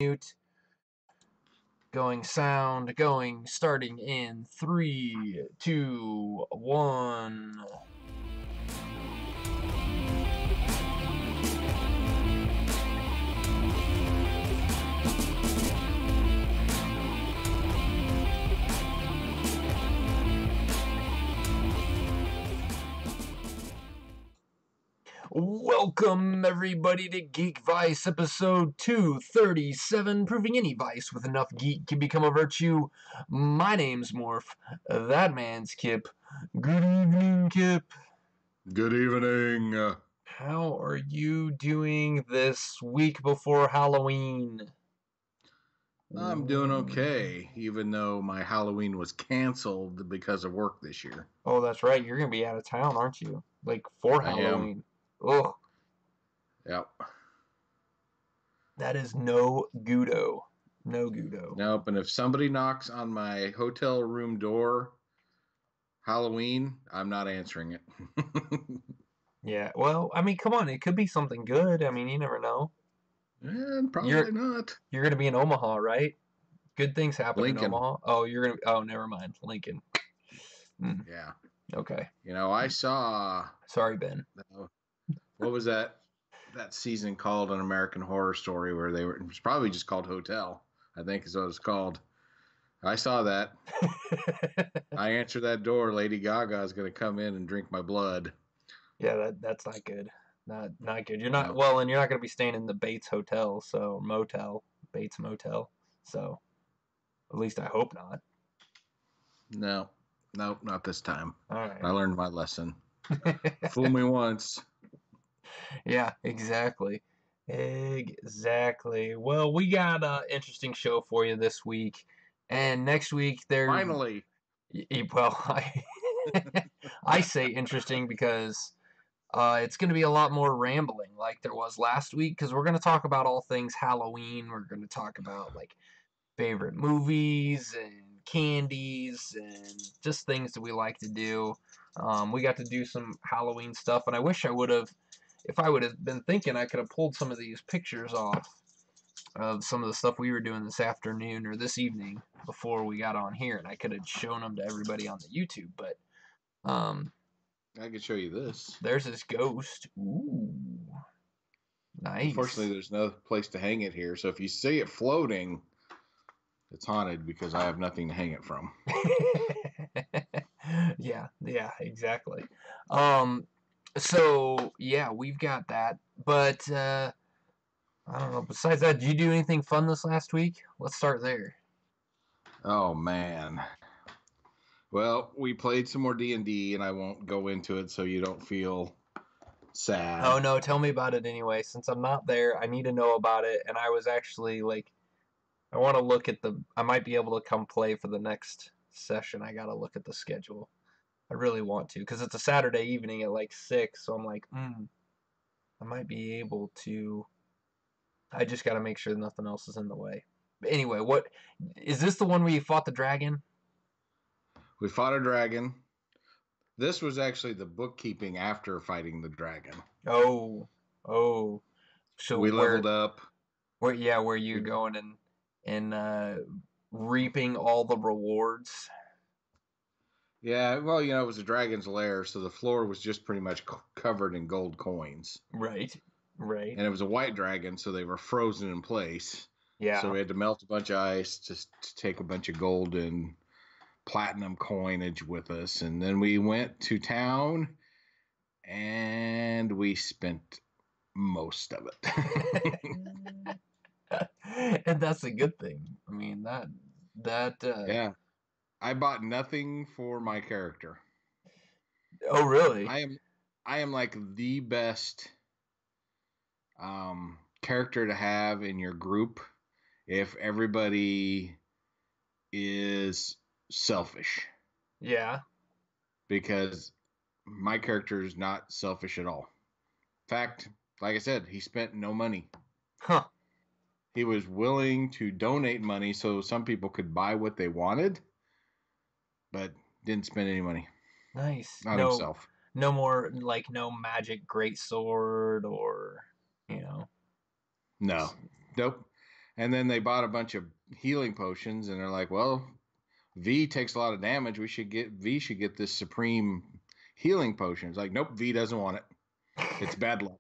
mute. Going sound, going, starting in 3, 2, 1. Welcome, everybody, to Geekvice, episode 237, proving any vice with enough geek can become a virtue. My name's Morph. That man's Kip. Good evening, Kip. Good evening. How are you doing this week before Halloween? I'm doing okay, even though my Halloween was canceled because of work this year. Oh, that's right. You're going to be out of town, aren't you? Like, for I Halloween. Ugh. Yep. That is no gudo. No gudo. Nope. And if somebody knocks on my hotel room door Halloween, I'm not answering it. Yeah, well, I mean, come on. It could be something good. I mean, you never know. And probably You're not. you're gonna be in Omaha, right? Good things happen in Lincoln. Omaha. Oh, you're gonna. Oh, never mind. Lincoln. Yeah. Okay. I saw. Sorry, Ben. What was that season called, An American Horror Story, where they were? It was probably just called Hotel, I think is what it's called. I saw that. I answered that door. Lady Gaga is going to come in and drink my blood. Yeah, that's not good. Not good. You're not No. well, and you're not gonna be staying in the Bates Hotel, Bates Motel. So, at least I hope not. No, nope, not this time. All right. I learned my lesson. Fool me once. Yeah, exactly. Exactly. Well, we got an interesting show for you this week, and next week Finally. well, I say interesting because it's going to be a lot more rambling like there was last week because we're going to talk about all things Halloween. We're going to talk about like favorite movies and candies and just things that we like to do. We got to do some Halloween stuff, and I wish I would have, if I would have been thinking, I could have pulled some of these pictures off of some of the stuff we were doing this afternoon or this evening before we got on here, and I could have shown them to everybody on the YouTube, but I can show you this. there's this ghost. Ooh. Nice. Unfortunately, there's no place to hang it here, so if you see it floating, it's haunted because I have nothing to hang it from. yeah, exactly. So yeah, we've got that, but I don't know. Besides that, did you do anything fun this last week? Let's start there. Oh man. Well, we played some more D&D, and I won't go into it so you don't feel sad. Oh no, tell me about it anyway. Since I'm not there, I need to know about it. And I was actually like, I want to look at I might be able to come play for the next session. I got to look at the schedule. I really want to because it's a Saturday evening at like 6. So I'm like, I might be able to. I just got to make sure nothing else is in the way. But anyway, what is this the one where you fought the dragon? We fought a dragon. This was actually the bookkeeping after fighting the dragon. Oh. So we leveled up. Where you're going and reaping all the rewards. Yeah, well, it was a dragon's lair, so the floor was just pretty much covered in gold coins. Right. And it was a white dragon, so they were frozen in place. Yeah. So we had to melt a bunch of ice just to take a bunch of gold and platinum coinage with us. And then we went to town, and we spent most of it. And that's a good thing. I mean, yeah. I bought nothing for my character. Oh, really? I am like the best character to have in your group if everybody is selfish. Yeah. Because my character is not selfish at all. In fact, like I said, he spent no money. Huh. He was willing to donate money so some people could buy what they wanted, but didn't spend any money. Nice. Not himself. No more, like, no magic greatsword or, No. Nope. And then they bought a bunch of healing potions, and they're like, "Well, V takes a lot of damage. V should get this supreme healing potion." It's like, nope, V doesn't want it. It's bad luck.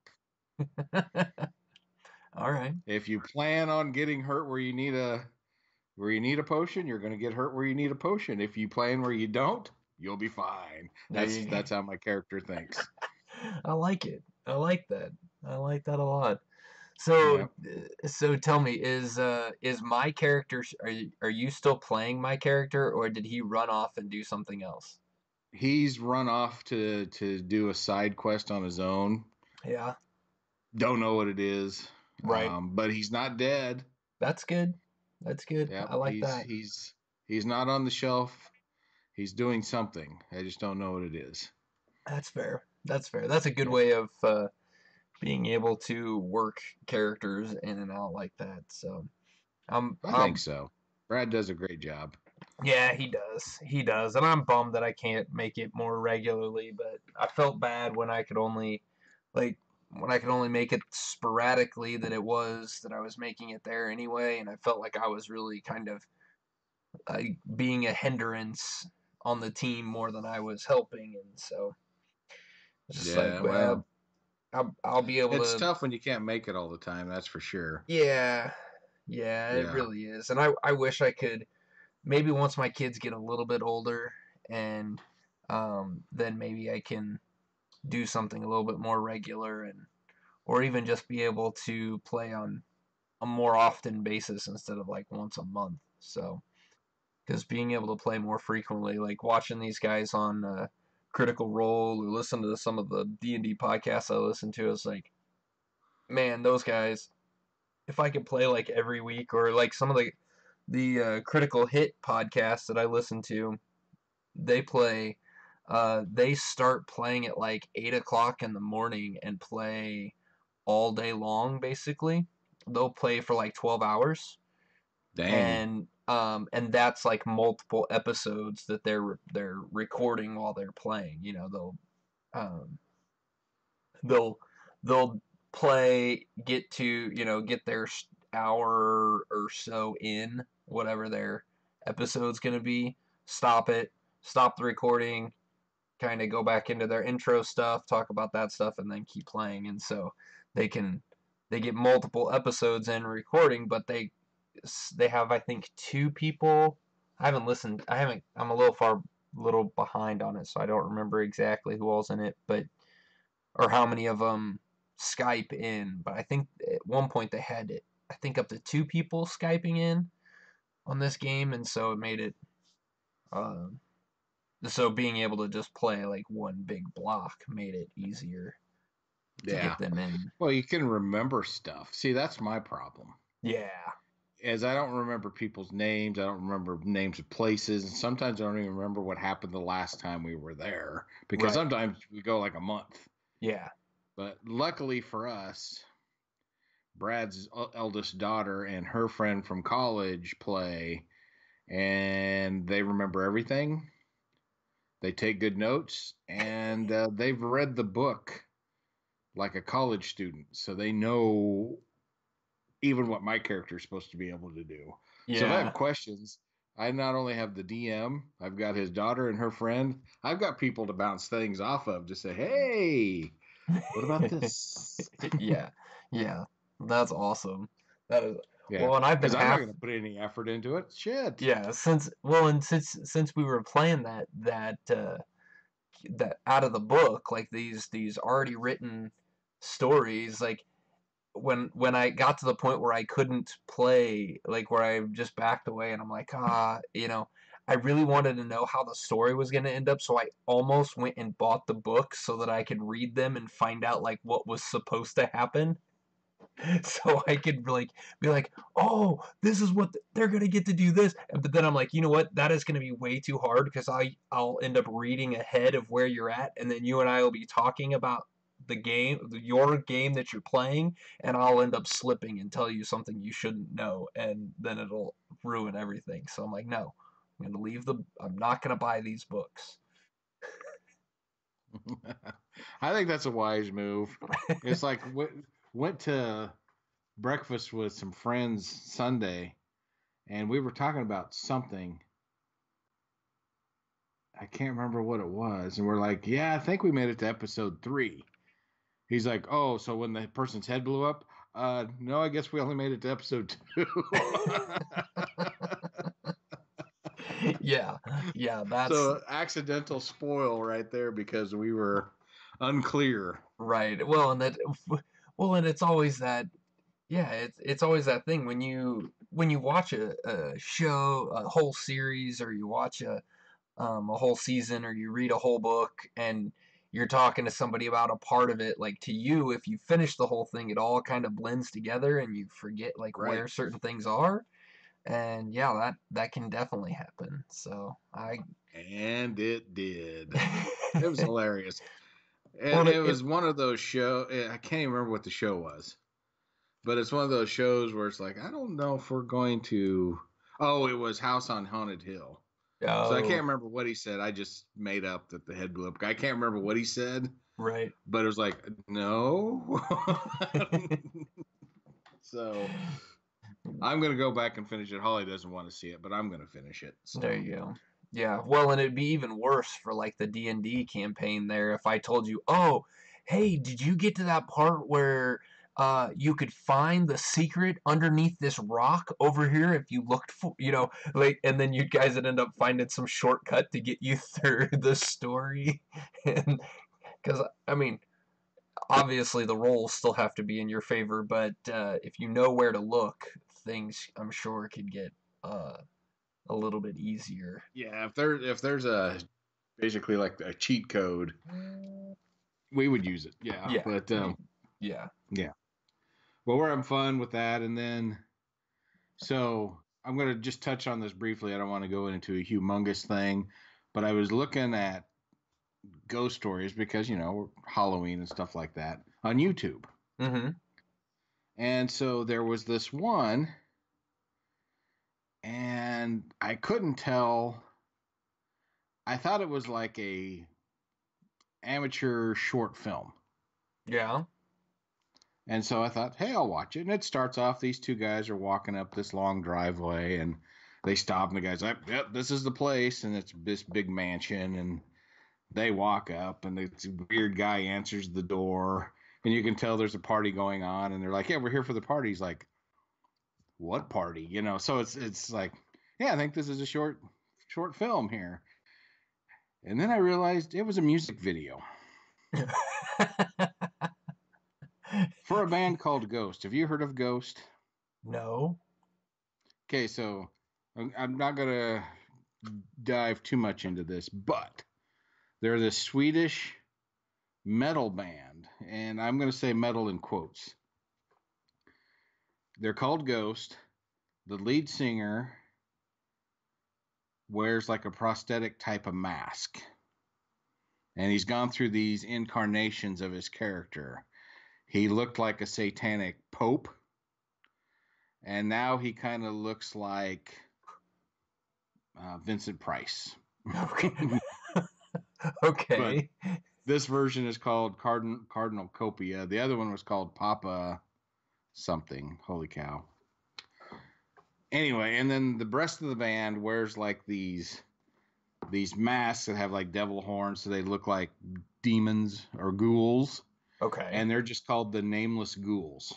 All right. If you plan on getting hurt where you need a potion, you're going to get hurt where you need a potion. If you plan where you don't, you'll be fine. There you go. That's how my character thinks. I like it. I like that. I like that a lot. Yeah. So tell me, is my character? Are you still playing my character, or did he run off and do something else? He's run off to do a side quest on his own. Yeah. Don't know what it is. Right. But he's not dead. That's good. That's good. Yep, I like that. he's not on the shelf. He's doing something. I just don't know what it is. That's fair. That's fair. That's a good Yeah, way of being able to work characters in and out like that. So I think so. Brad does a great job. yeah, he does. He does. And I'm bummed that I can't make it more regularly, but I felt bad when I could only like when I could only make it sporadically that it was that I was making it there anyway, and I felt like I was really kind of being a hindrance on the team more than I was helping, and so it's just like, Yeah, well, well, I'll be able it's to. tough when you can't make it all the time, that's for sure. Yeah, yeah, it Yeah. really is, and I wish I could maybe once my kids get a little bit older and then maybe I can do something a little bit more regular and or even just be able to play on a more often basis instead of like once a month. So because being able to play more frequently, like watching these guys on Critical Role or listen to some of the D&D podcasts I listen to, it's like, man, those guys. If I could play like every week or like some of the Critical Hit podcasts that I listen to, they play. They start playing at like 8 o'clock in the morning and play all day long. Basically, they'll play for like 12 hours, Dang. and that's like multiple episodes that they're recording while they're playing. Um, they'll they'll play, get to get their hour or so in whatever their episode's gonna be, stop it, stop the recording, kind of go back into their intro stuff, talk about that stuff, and then keep playing. And so they can they get multiple episodes in recording, but they have I think two people. I haven't listened. I haven't. I'm a little behind on it, so I don't remember exactly who all's in it, but or how many of them Skype in. But I think at one point they had it. I think up to two people Skyping in on this game, and so it made it. Um, so being able to just play like one big block made it easier to Yeah. get them in. Well, you can remember stuff. See, that's my problem. Yeah. As I don't remember people's names, I don't remember names of places, and sometimes I don't even remember what happened the last time we were there because Right. sometimes we go like a month. Yeah. But luckily for us, Brad's eldest daughter and her friend from college play, and they remember everything. They take good notes, and they've read the book like a college student, so they know even what my character is supposed to be able to do. So if I have Yeah. questions, I not only have the DM, I've got his daughter and her friend. I've got people to bounce things off of to say, "Hey, what about this?" Yeah. Yeah. That's awesome. That is Yeah, well, and I've been because I'm not half. going to put any effort into it. Shit. Yeah, since we were playing that out of the book, like these already written stories, like when I got to the point where I couldn't play, like where I just backed away, and I'm like, I really wanted to know how the story was going to end up, so I almost went and bought the books so that I could read them and find out like what was supposed to happen. So I could like be like, oh, this is what they're gonna get to do this, but then I'm like, you know what? That is gonna be way too hard because I'll end up reading ahead of where you're at, and then you and I will be talking about your game that you're playing, and I'll end up slipping and tell you something you shouldn't know, and then it'll ruin everything. So I'm like, no, I'm not gonna buy these books. I think that's a wise move. It's like went to breakfast with some friends Sunday, and we were talking about something. I can't remember what it was, and we're like, "Yeah, I think we made it to episode 3." He's like, "Oh, so when the person's head blew up?" No, I guess we only made it to episode 2. Yeah, yeah, that's So accidental spoil right there because we were unclear. right. Well, and it's always that. Yeah, it's always that thing when you watch a show, a whole series, or you watch a whole season, or you read a whole book, and you're talking to somebody about a part of it. Like, to you, if you finish the whole thing, it all kind of blends together, and you forget like Right. where certain things are. And yeah, that can definitely happen. So I And it did. It was hilarious. And well, it was one of those I can't even remember what the show was. But it's one of those shows where it's like, I don't know if we're going to. Oh, it was House on Haunted Hill. So I can't oh, remember what he said. I just made up that the head blew up. I can't remember what he said, right. but it was like, no. So I'm going to go back and finish it. Holly doesn't want to see it, but I'm going to finish it. There So, you go. Yeah, well, and it'd be even worse for like the D&D campaign there if I told you, "Oh, hey, did you get to that part where you could find the secret underneath this rock over here if you looked for, like, and then you guys would end up finding some shortcut to get you through the story." And because I mean, obviously the rolls still have to be in your favor, but if you know where to look, things I'm sure could get uh a little bit easier. yeah, if there's a basically like a cheat code, we would use it. Yeah, Yeah. but Yeah. yeah. Well, we're having fun with that, and then so I'm going to just touch on this briefly. I don't want to go into a humongous thing, but I was looking at ghost stories because, Halloween and stuff like that on YouTube. Mm-hmm. And so there was this one, and I couldn't tell. I thought it was like a amateur short film. Yeah. And so I thought, hey, I'll watch it. And it starts off, these two guys are walking up this long driveway, and they stop, and the guy's like, yep, this is the place. And it's this big mansion. And they walk up, and this weird guy answers the door. And you can tell there's a party going on. And they're like, yeah, we're here for the party. He's like, what party? So it's like, yeah, I think this is a short film here. And then I realized it was a music video for a band called Ghost. Have you heard of Ghost? No. Okay, so I'm not gonna dive too much into this, but they're this Swedish metal band, and I'm gonna say metal in quotes. They're called Ghost. The lead singer wears like a prosthetic type of mask, and he's gone through these incarnations of his character. He looked like a satanic pope, and now he kind of looks like Vincent Price. Okay. But Okay. this version is called Cardinal Copia. The other one was called Papa something. Holy cow. Anyway, and then the rest of the band wears like these masks that have like devil horns, so they look like demons or ghouls, Okay. and they're just called the Nameless Ghouls.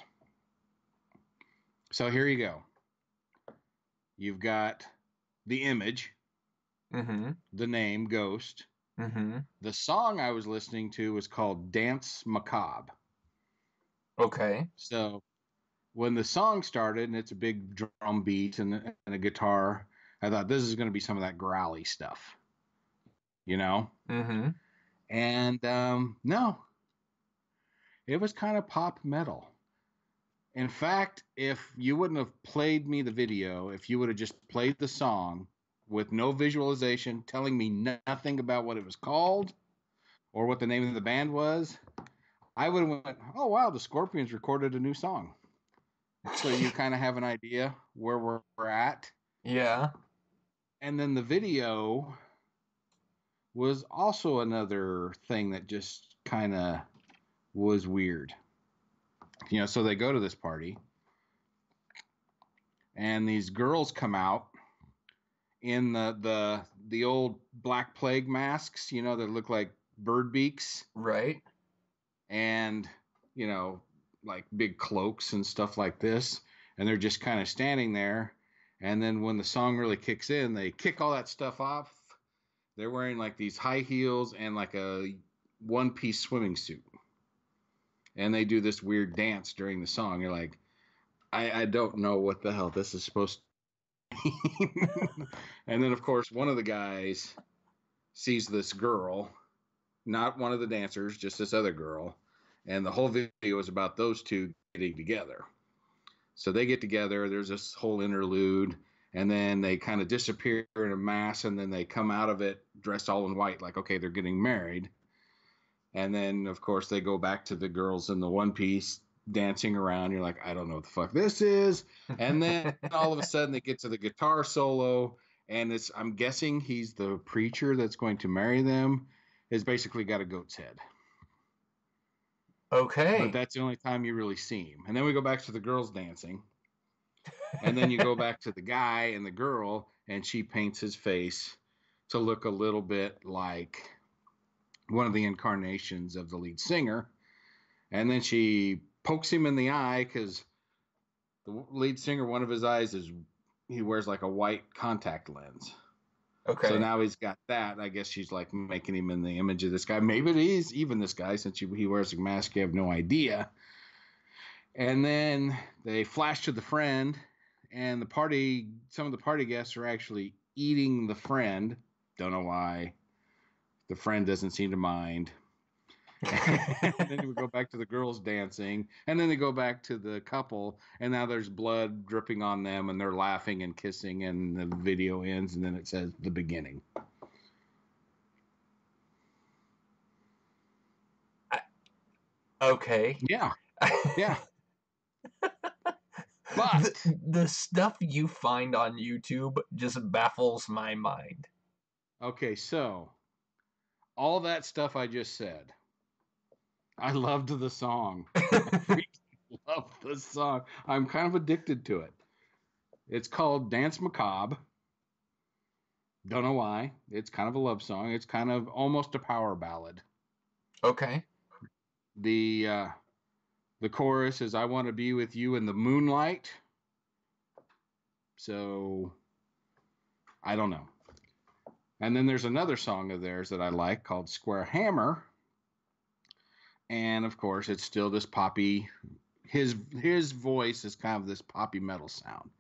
So here you go. You've got the image, Mm-hmm. the name Ghost. Mm-hmm. The song I was listening to was called Dance Macabre. Okay. So when the song started, and it's a big drum beat and a guitar, I thought this is going to be some of that growly stuff, you know? Mm-hmm. And no, it was kind of pop metal. In fact, if you wouldn't have played me the video, if you would have just played the song with no visualization, telling me nothing about what it was called or what the name of the band was, I would have went, oh wow, the Scorpions recorded a new song. So you kind of have an idea where we're at. Yeah. And then the video was also another thing that just kind of was weird. So they go to this party, and these girls come out in the old Black Plague masks, you know, that look like bird beaks, Right. and you know, like big cloaks and stuff like this, and they're just kind of standing there. And then when the song really kicks in, they kick all that stuff off. They're wearing like these high heels and like a one-piece swimming suit, and they do this weird dance during the song. You're like, I don't know what the hell this is supposed to mean. And then of course one of the guys sees this girl, not one of the dancers, just this other girl, and the whole video is about those two getting together. So they get together, there's this whole interlude, and then they kind of disappear in a mass, and then they come out of it dressed all in white, like, okay, they're getting married. And then, of course, they go back to the girls in the one piece dancing around. You're like, I don't know what the fuck this is. And then all of a sudden they get to the guitar solo, and I'm guessing he's the preacher that's going to marry them, has basically got a goat's head. But Okay. that's the only time you really see him. And then we go back to the girls dancing. And then you go back to the guy and the girl, and she paints his face to look a little bit like one of the incarnations of the lead singer. And then she pokes him in the eye because the lead singer, one of his eyes is, he wears like a white contact lens. So Okay. now he's got that. I guess she's like making him in the image of this guy. Maybe it is even this guy, since he wears a mask. You have no idea. And then they flash to the friend, and some of the party guests are actually eating the friend. Don't know why. The friend doesn't seem to mind. And then we go back to the girls dancing, and then they go back to the couple, and now there's blood dripping on them, and they're laughing and kissing, and the video ends, and then it says the beginning. Okay. Yeah, yeah. the, But the stuff you find on YouTube just baffles my mind. okay, so all that stuff I just said, I loved the song. I freaking love the song. I'm kind of addicted to it. It's called Dance Macabre. Don't know why. It's kind of a love song. It's kind of almost a power ballad. Okay. The the chorus is "I want to be with you in the moonlight." So I don't know. And then there's another song of theirs that I like called Square Hammer. And of course, it's still this poppy. His voice is kind of this poppy metal sound.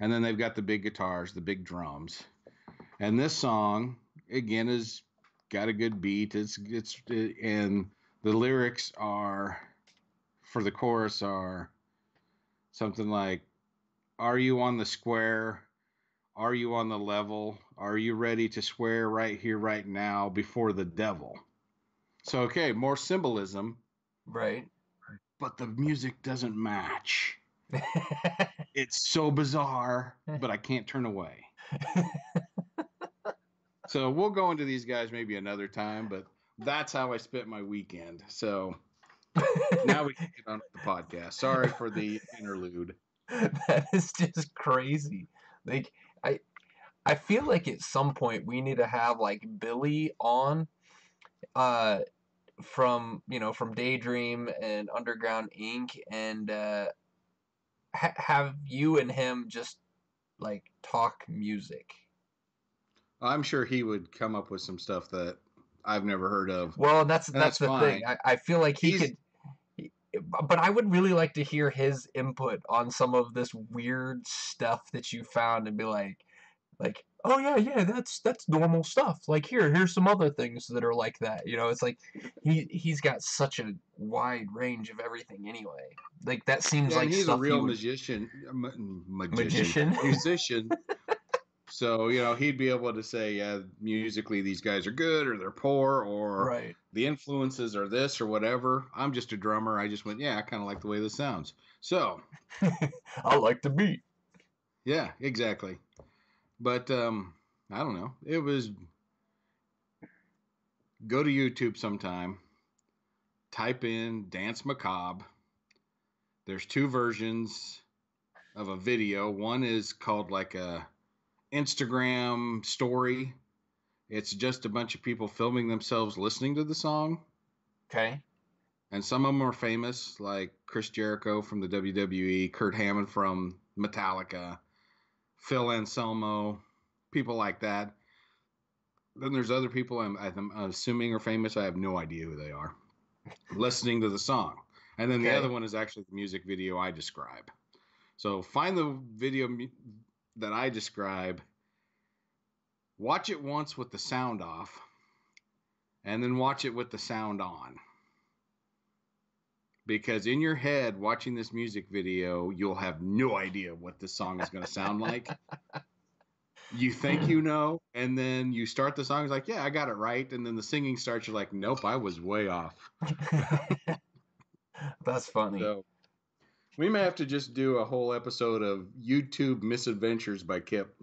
And then they've got the big guitars, the big drums. And this song again is got a good beat. And the lyrics are, for the chorus, are something like, "Are you on the square? Are you on the level? Are you ready to swear right here, right now, before the devil?" So, okay, more symbolism, Right. but the music doesn't match. It's so bizarre, but I can't turn away. So we'll go into these guys maybe another time, but that's how I spent my weekend. So now we can get on with the podcast. Sorry for the interlude. That is just crazy. Like I I feel like at some point we need to have like Billy on uh from Daydream and Underground Inc. and have you and him just like talk music. I'm sure he would come up with some stuff that I've never heard of. Well, And that's that's the thing. fine. I feel like he He's could, but I would really like to hear his input on some of this weird stuff that you found and be like, oh yeah, that's normal stuff. Like here's some other things that are like that. It's like he's got such a wide range of everything anyway. Like that seems yeah, and like he's a stuff he real would magician. musician. So, he'd be able to say, yeah, musically these guys are good or they're poor or Right. the influences are this or whatever. I'm just a drummer. I just went, yeah, I kind of like the way this sounds. So, I like the beat. yeah, exactly. But I don't know. It was go to YouTube sometime, type in Dance Macabre. There's two versions. of a video. One is called like a Instagram story. It's just a bunch of people filming themselves listening to the song. Okay. And some of them are famous, like Chris Jericho from the WWE, Kurt Hammond from Metallica, Phil Anselmo, people like that. Then there's other people I'm assuming are famous. I have no idea who they are. Listening to the song. And then the other Okay. one is actually the music video I describe. So find the video that I describe, watch it once with the sound off, and then watch it with the sound on. Because in your head, watching this music video, you'll have no idea what this song is going to sound like. You think you know, and then you start the song, it's like, yeah, I got it right. And then the singing starts, you're like, nope, I was way off. That's funny. So we may have to just do a whole episode of YouTube misadventures by Kip.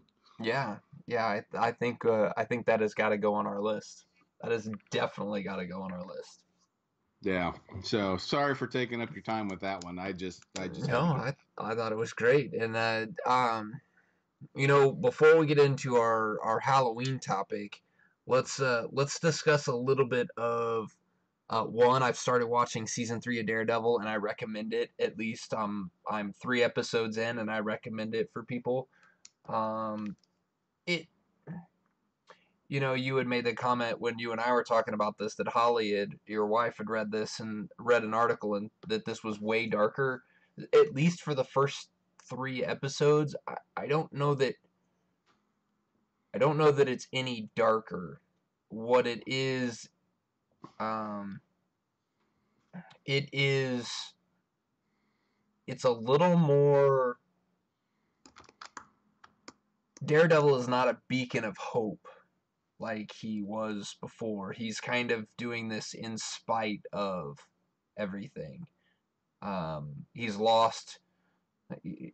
Yeah. Yeah, I think that has got to go on our list. That has definitely got to go on our list. Yeah. So sorry for taking up your time with that one. I just had No, to do I thought it was great. And you know, before we get into our Halloween topic, let's discuss a little bit of one. I've started watching season 3 of Daredevil, and I recommend it. At least I'm 3 episodes in, and I recommend it for people. Um, it you know, you had made the comment when you and I were talking about this that Holly had, your wife had read this and read an article and that this was way darker. At least for the first 3 episodes, I don't know that it's any darker. What um, it is, it's a little more. Daredevil is not a beacon of hope like he was before. He's kind of doing this in spite of everything. He's lost. He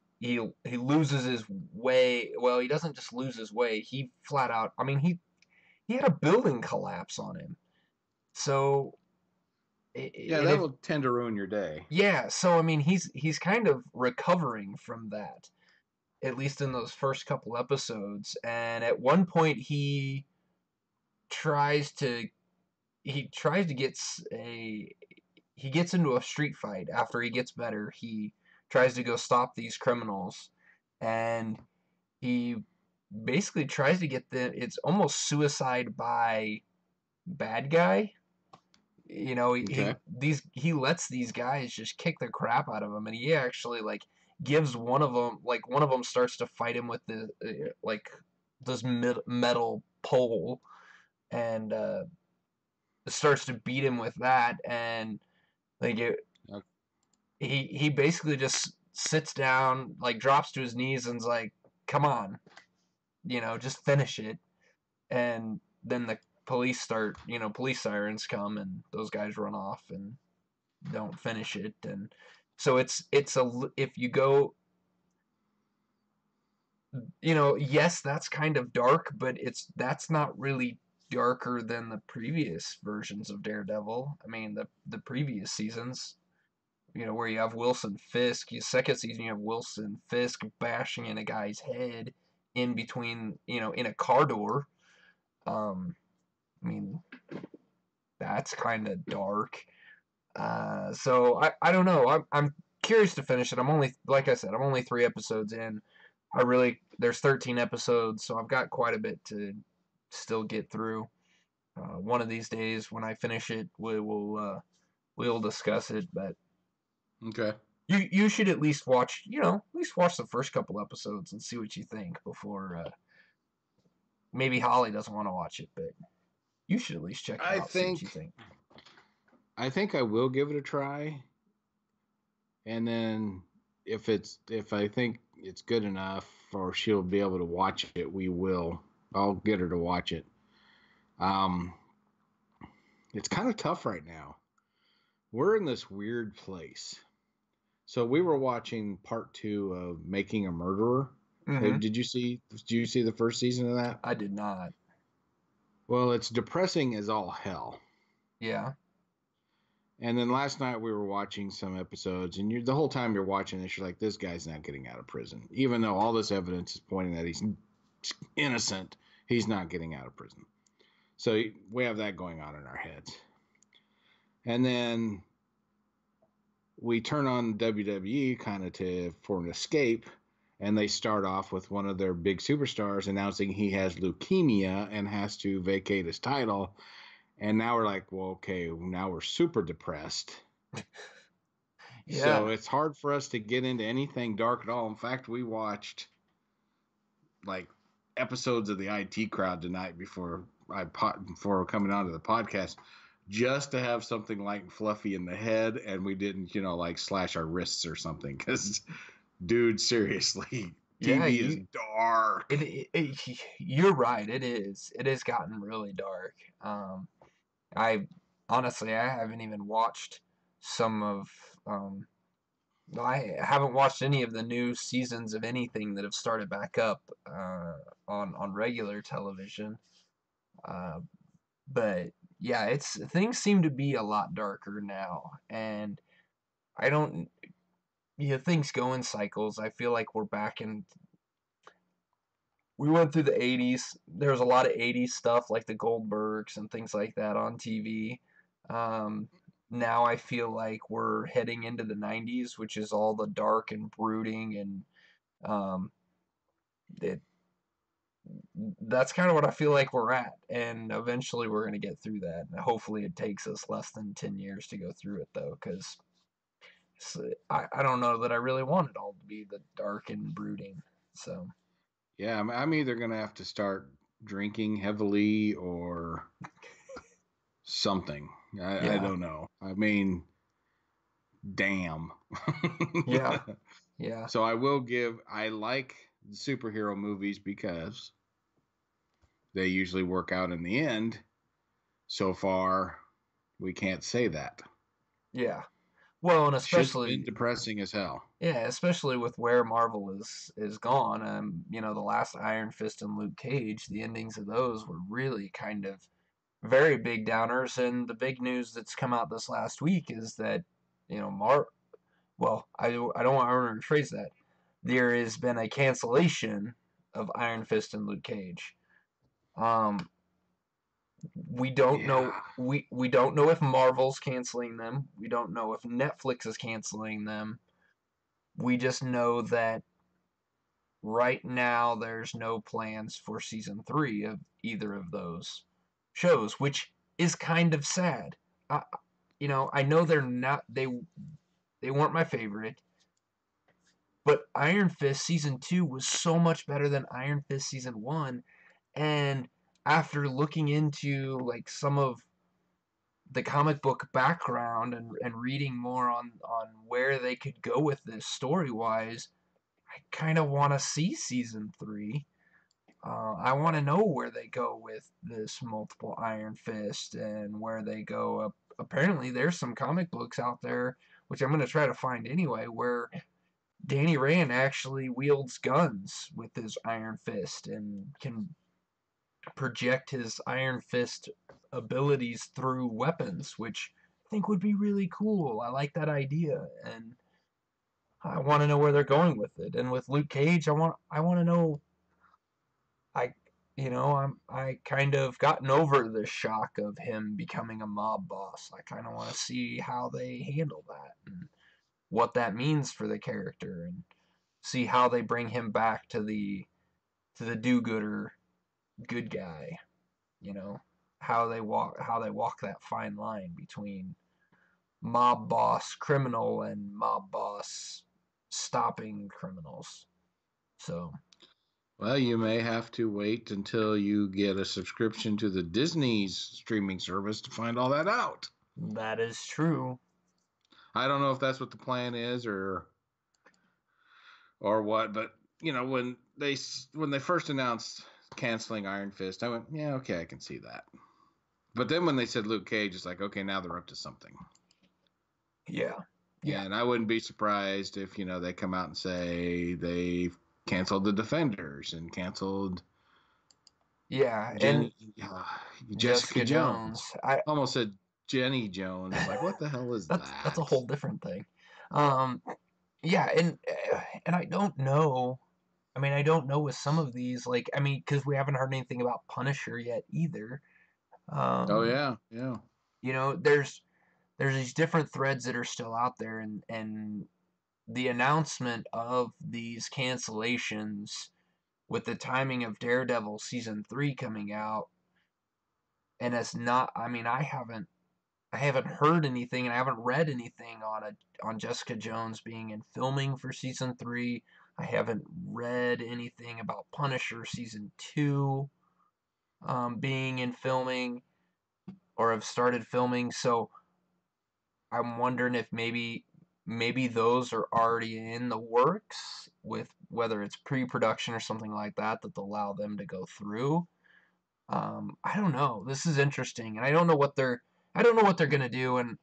loses his way. Well, he doesn't just lose his way. He flat out. I mean, he had a building collapse on him. So, Yeah, and that if will tend to ruin your day. yeah, so I mean, he's kind of recovering from that, at least in those first couple episodes. And at one point, tries to he gets a he gets into a street fight after he gets better. He tries to go stop these criminals, and he basically tries to get the it's almost suicide by bad guy. You know, Okay. he lets these guys just kick the crap out of him, and he actually like gives one of them one of them starts to fight him with the like this metal pole, and starts to beat him with that, and like Okay. he basically just sits down, like drops to his knees, and's like, "Come on, you know, just finish it." And then the police start, you know, police sirens come, and those guys run off and don't finish it. And so it's a if you go, you know, yes, that's kind of dark, but that's not really darker than the previous versions of Daredevil. I mean, the previous seasons, you know, where you have Wilson Fisk. Second season, you have Wilson Fisk bashing in a guy's head in between, you know, in a car door. I mean, that's kind of dark. So I don't know. I'm curious to finish it. I'm only, like I said, I'm only 3 episodes in. There's 13 episodes, so I've got quite a bit to still get through. One of these days, when I finish it, we'll discuss it. But Okay. you should at least watch, you know, at least watch the first couple episodes and see what you think before. Maybe Holly doesn't want to watch it, but you should at least check it I out, see what you think think. I think I will give it a try, and then if I think it's good enough or she'll be able to watch it, we will. I'll get her to watch it. Um, it's kind of tough right now. We're in this weird place. So we were watching part 2 of Making a Murderer. Mm-hmm. Did you see the first season of that? I did not. Well, it's depressing as all hell. Yeah. And then last night we were watching some episodes, and the whole time you're watching this, you're like, this guy's not getting out of prison. Even though all this evidence is pointing that he's innocent, he's not getting out of prison. So we have that going on in our heads. And then we turn on WWE kind of for an escape, and they start off with one of their big superstars announcing he has leukemia and has to vacate his title. And now we're like, well, okay, now we're super depressed. So Yeah. it's hard for us to get into anything dark at all. In fact, we watched like episodes of the IT Crowd tonight before coming onto the podcast, just to have something light and fluffy in the head, and we didn't, like slash our wrists or something. Because, dude, seriously, Yeah, TV is dark. you're right. It is. It has gotten really dark. I honestly, I haven't even watched some of. I haven't watched any of the new seasons of anything that have started back up on regular television. Uh, but yeah, it's things seem to be a lot darker now, and I don't. Things go in cycles. I feel like we're back in. We went through the 80s. There was a lot of 80s stuff like the Goldbergs and things like that on TV. Um, Now I feel like we're heading into the 90s, which is all the dark and brooding, and um, it, that's kind of what I feel like we're at. And eventually we're going to get through that. And hopefully it takes us less than 10 years to go through it, though, because I don't know that I really want it all to be the dark and brooding. So. Yeah, I'm either going to have to start drinking heavily or something. I Yeah. don't know. I mean, damn. Yeah. Yeah. So I like superhero movies because they usually work out in the end. So far, we can't say that. Yeah. Well, and Shit's been especially depressing as hell. yeah, especially with where Marvel is gone. The last Iron Fist and Luke Cage, the endings of those were really kind of very big downers. And the big news that's come out this last week is that, Mar well, I don't want to rephrase that. There has been a cancellation of Iron Fist and Luke Cage. Um, we don't know Yeah. we don't know if Marvel's canceling them. We don't know if Netflix is canceling them. We just know that right now there's no plans for season 3 of either of those shows, which is kind of sad. I, I know they weren't my favorite, but Iron Fist season 2 was so much better than Iron Fist season 1, and after looking into like some of the comic book background and reading more on where they could go with this story wise, I kind of want to see season 3. I want to know where they go with this multiple Iron Fist and where they go. Apparently, there's some comic books out there, which I'm going to try to find anyway, where Danny Rand actually wields guns with his Iron Fist and can project his Iron Fist abilities through weapons, which I think would be really cool. I like that idea, and I want to know where they're going with it. And with Luke Cage, I want to know. I I kind of gotten over the shock of him becoming a mob boss. I kind of want to see how they handle that and what that means for the character, and see how they bring him back to the do-gooder good guy. You know how they walk that fine line between mob boss criminal and mob boss stopping criminals. So Well, you may have to wait until you get a subscription to the Disney's streaming service to find all that out. that is true. I don't know if that's what the plan is or what, but when they first announced canceling Iron Fist, I went, yeah, okay, I can see that. But then when they said Luke Cage, it's like, okay, now they're up to something. Yeah. Yeah. And I wouldn't be surprised if they come out and say they canceled the Defenders and canceled Yeah, Jen, and Jessica Jessica Jones. Jones. I Almost said Jenny Jones. Like, what the hell is That's a that? whole different thing. Um, yeah, and I don't know. I mean, I don't know with some of these, like, I mean, because we haven't heard anything about Punisher yet either. Oh Um, yeah, yeah. you know, there's these different threads that are still out there, and the announcement of these cancellations with the timing of Daredevil season 3 coming out, and it's not. I mean, I haven't heard anything, and I haven't read anything on Jessica Jones being in filming for season 3. I haven't read anything about Punisher season 2 being in filming or have started filming. So I'm wondering if maybe those are already in the works, with whether it's pre-production or something like that that allow them to go through. I don't know. This is interesting, and I don't know what they're gonna do, and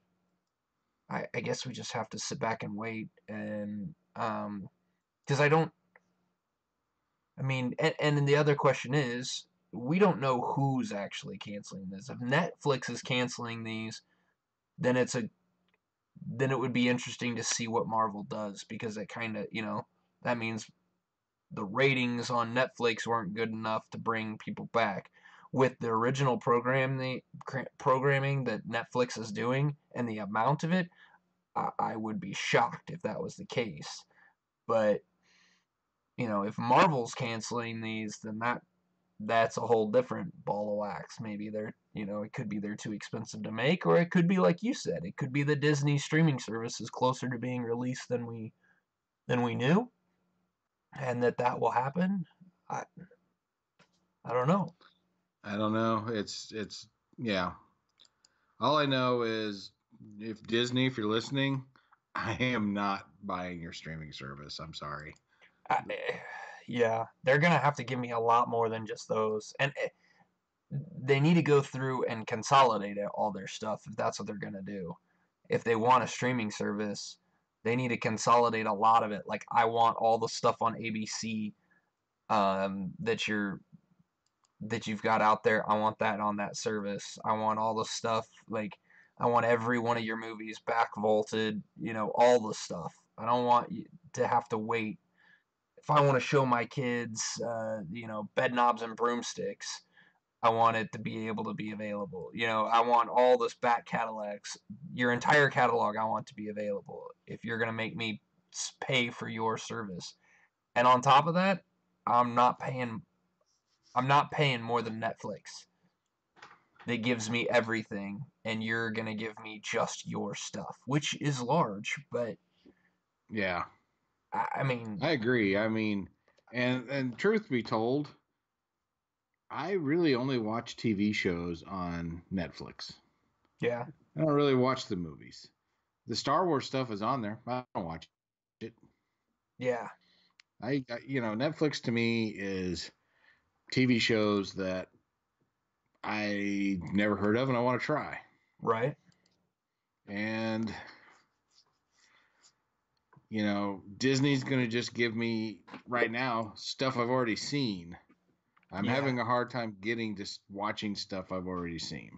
I guess we just have to sit back and wait, and because I don't. I mean, and then the other question is, we don't know who's actually canceling this. If Netflix is canceling these, then it would be interesting to see what Marvel does, because it kind of, that means the ratings on Netflix weren't good enough to bring people back. With the original programming that Netflix is doing and the amount of it, I would be shocked if that was the case. But if Marvel's canceling these, then that's a whole different ball of wax. Maybe it could be they're too expensive to make, or it could be like you said, it could be the Disney streaming service is closer to being released than we knew, and that will happen. I I don't know. I don't know. It's yeah. All I know is if Disney, if you're listening, I am not buying your streaming service. I'm sorry. I, yeah, they're gonna have to give me a lot more than just those, and they need to go through and consolidate all their stuff if that's what they're gonna do. If they want a streaming service, they need to consolidate a lot of it. Like, I want all the stuff on ABC that you've got out there. I want that on that service. I want all the stuff, like, I want every one of your movies back vaulted. All the stuff. I don't want you to have to wait. If I want to show my kids, bed knobs and broomsticks, I want it to be able to be available. I want all this back catalogs, your entire catalog. I want to be available. If you're gonna make me pay for your service, and on top of that, I'm not paying. I'm not paying more than Netflix. That gives me everything, and you're gonna give me just your stuff, which is large, but Yeah, I mean, I agree. I mean, and truth be told, I really only watch TV shows on Netflix. yeah, I don't really watch the movies. The Star Wars stuff is on there. I don't watch it. yeah, Netflix to me is TV shows that I never heard of and I want to try. right, And Disney's going to just give me right now stuff I've already seen. I'm yeah, having a hard time getting just watching stuff I've already seen.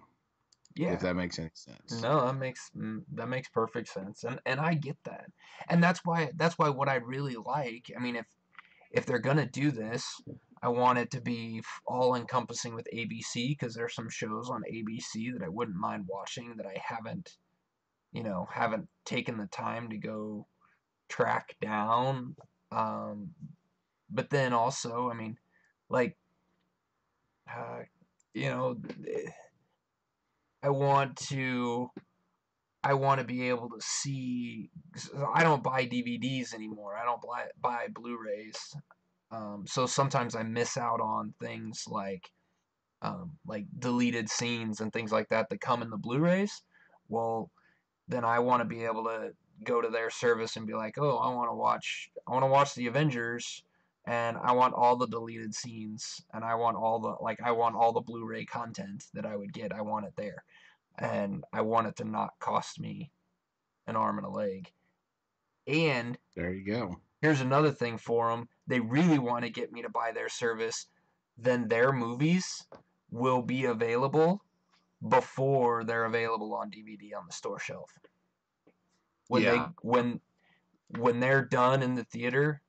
If yeah. that makes any sense. No, that makes perfect sense, and I get that, and that's why what I really like. I mean, if they're gonna do this, I want it to be all encompassing with ABC, because there's some shows on ABC that I wouldn't mind watching that I haven't taken the time to go track down. Um, but then also, I mean, like, uh, you know, I want to. I want to be able to see. I don't buy DVDs anymore. I don't buy Blu-rays. So sometimes I miss out on things like deleted scenes and things like that come in the Blu-rays. Well, then I want to be able to go to their service and be like, oh, I want to watch the Avengers, and I want all the deleted scenes, and I want all the Blu-ray content that I would get. I want it there, and I want it to not cost me an arm and a leg. And There you go. here's another thing for them: they really want to get me to buy their service. Then their movies will be available before they're available on DVD on the store shelf. When Yeah. they when they're done in the theater,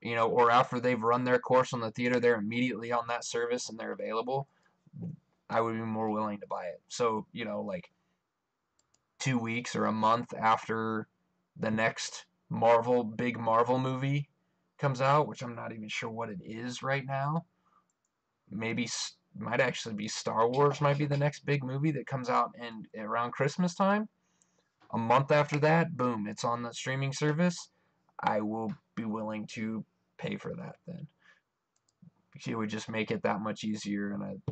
or after they've run their course on the theater, they're immediately on that service and they're available. I would be more willing to buy it. So, like 2 weeks or a month after the next big Marvel movie comes out, which I'm not even sure what it is right now. Maybe might actually be Star Wars might be the next big movie that comes out in around Christmas time. A month after that, boom, it's on the streaming service. I will be willing to pay for that then. It would just make it that much easier and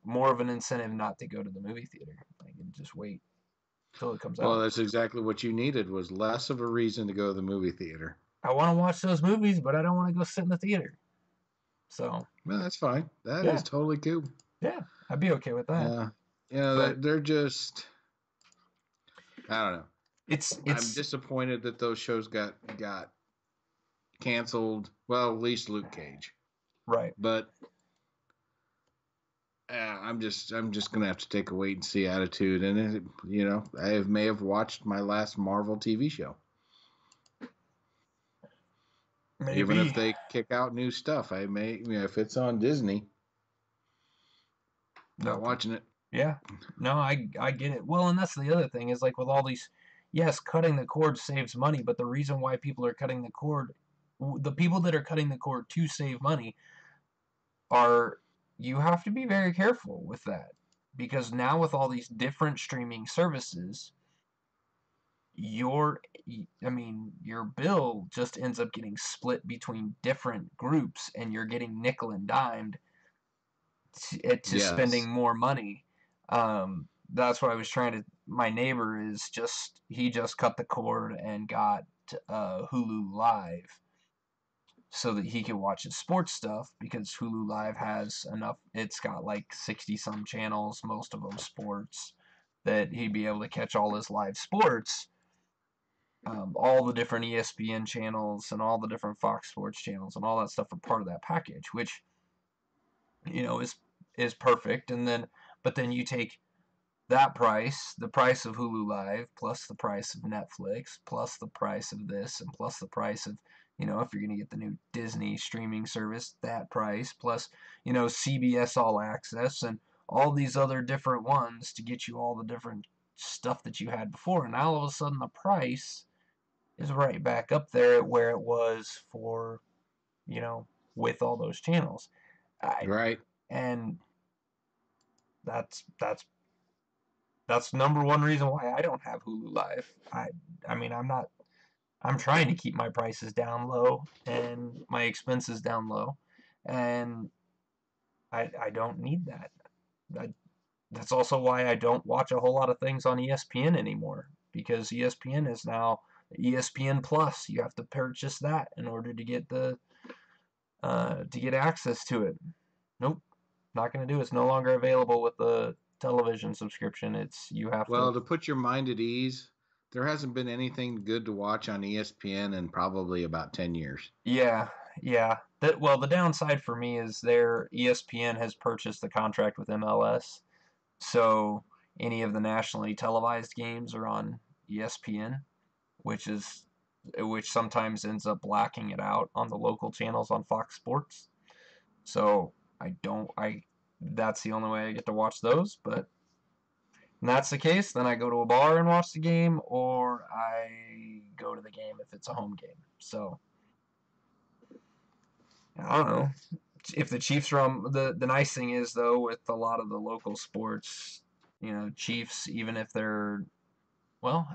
more of an incentive not to go to the movie theater. I can just wait till it comes Well, out. that's exactly what you needed, was less of a reason to go to the movie theater. I want to watch those movies, but I don't want to go sit in the theater. So, Well, that's fine. That yeah, is totally cool. yeah, I'd be okay with that. Yeah. But They're just, I don't know. I'm it's disappointed that those shows got canceled. Well, at least Luke Cage. right. But I'm just gonna have to take a wait and see attitude. And I may have watched my last Marvel TV show. Even if Maybe. they kick out new stuff, I may, if it's on Disney, not Okay. watching it. Yeah. No, I get it. Well, and that's the other thing is like with all these, yes, cutting the cord saves money, but the reason why people are cutting the cord, the people that are cutting the cord to save money are, you have to be very careful with that because now with all these different streaming services, your your bill just ends up getting split between different groups and you're getting nickel and dimed to spending Yes. more money. That's what I was trying to. My neighbor he just cut the cord and got Hulu Live so that he can watch his sports stuff because Hulu Live has enough. It's got like 60 some channels, most of them sports, that he'd be able to catch all his live sports. All the different ESPN channels and all the different Fox Sports channels and all that stuff are part of that package, which is perfect. And then, but then you take that price, the price of Hulu Live, plus the price of Netflix, plus the price of this, and plus the price of, if you're going to get the new Disney streaming service, that price, plus, CBS All Access, and all these other different ones to get you all the different stuff that you had before. And now all of a sudden the price is right back up there at where it was for, with all those channels. I, Right. and that's that's that's number one reason why I don't have Hulu Live. I mean I'm trying to keep my prices down low and my expenses down low, and I don't need that. I, that's also why I don't watch a whole lot of things on ESPN anymore because ESPN is now ESPN Plus. You have to purchase that in order to get to get access to it. Nope, not going to do it. It's no longer available with the television subscription. It's you have to. Well, to put your mind at ease, there hasn't been anything good to watch on ESPN in probably about 10 years. Yeah, yeah. The downside for me is their ESPN has purchased the contract with MLS, so any of the nationally televised games are on ESPN, which sometimes ends up blacking it out on the local channels on Fox Sports. So I don't I that's the only way I get to watch those, but when that's the case, then I go to a bar and watch the game, or I go to the game if it's a home game. So I don't know if the Chiefs are on. The nice thing is though with a lot of the local sports, Chiefs even if they're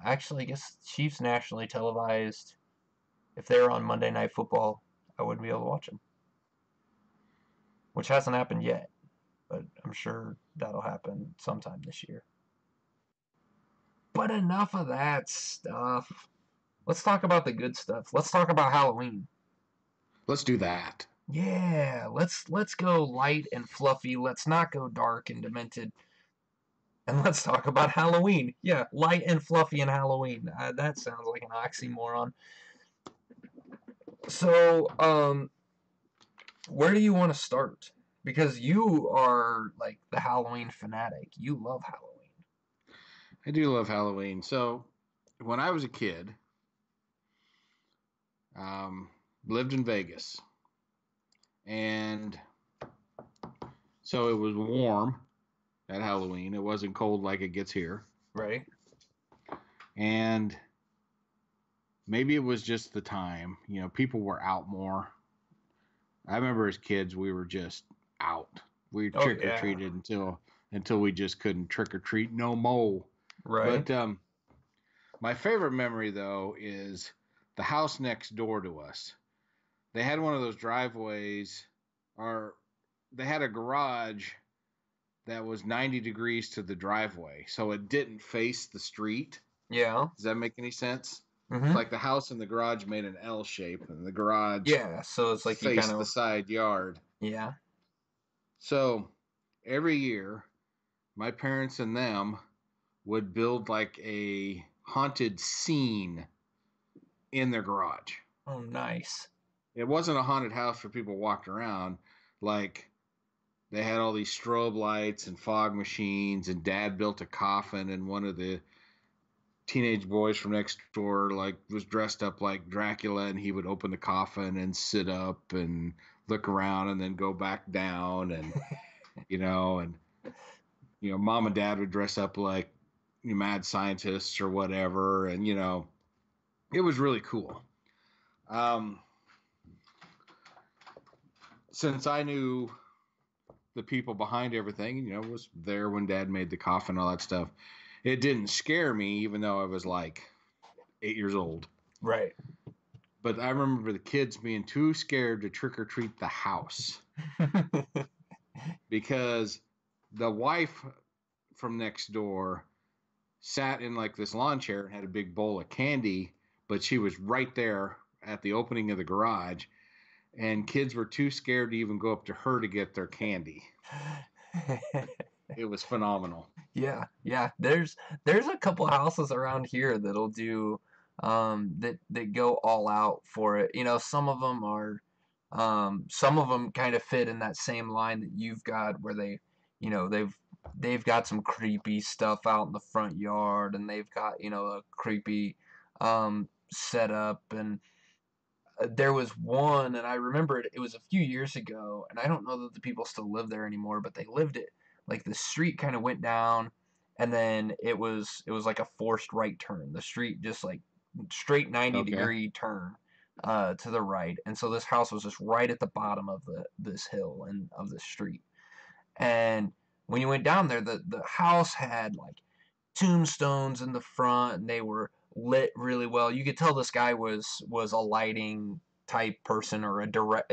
actually I guess Chiefs nationally televised. If they're on Monday Night Football, I wouldn't be able to watch them, which hasn't happened yet, but I'm sure that'll happen sometime this year. But enough of that stuff. Let's talk about the good stuff. Let's talk about Halloween. Let's do that. Yeah, let's go light and fluffy. Let's not go dark and demented. And let's talk about Halloween. Yeah, light and fluffy and Halloween. That sounds like an oxymoron. So, where do you want to start? Because you are like the Halloween fanatic. You love Halloween. I do love Halloween. So when I was a kid, um, lived in Vegas, and so it was warm at Halloween. It wasn't cold like it gets here, Right? and maybe it was just the time. You know, people were out more. I remember as kids, we were just out. We Oh trick or yeah. treated until we just couldn't trick or treat no more. Right? But my favorite memory though is the house next door to us. They had one of those driveways, or they had a garage that was 90 degrees to the driveway, so it didn't face the street. Yeah. Does that make any sense? It's Mm-hmm. like the house and the garage made an L shape, and the garage Yeah. So it's like you kind faced the of side yard. yeah. So every year, my parents and them would build like a haunted scene in their garage. Oh nice. It wasn't a haunted house where people walked around. Like they had all these strobe lights and fog machines, and Dad built a coffin, and one of the teenage boys from next door like was dressed up like Dracula, and he would open the coffin and sit up and look around and then go back down, and and mom and dad would dress up like mad scientists or whatever, and it was really cool. Um, since I knew the people behind everything, was there when Dad made the coffin, all that stuff, it didn't scare me, even though I was like 8 years old. Right. But I remember the kids being too scared to trick or treat the house because the wife from next door sat in like this lawn chair and had a big bowl of candy, but she was right there at the opening of the garage, and kids were too scared to even go up to her to get their candy. It was phenomenal. Yeah, yeah. There's a couple houses around here that'll do that go all out for it. You know, some of them kind of fit in that same line that you've got where they've got some creepy stuff out in the front yard, and they've got, a creepy setup. And there was one, and I remember it was a few years ago, and I don't know that the people still live there anymore, but they lived it. Like the street kind of went down, and then it was like a forced right turn. The street just like straight 90 Okay. degree turn to the right, and so this house was just right at the bottom of this hill and of the street. And when you went down there, the house had like tombstones in the front, and they were lit really well. You could tell this guy was a lighting type person, or a direct,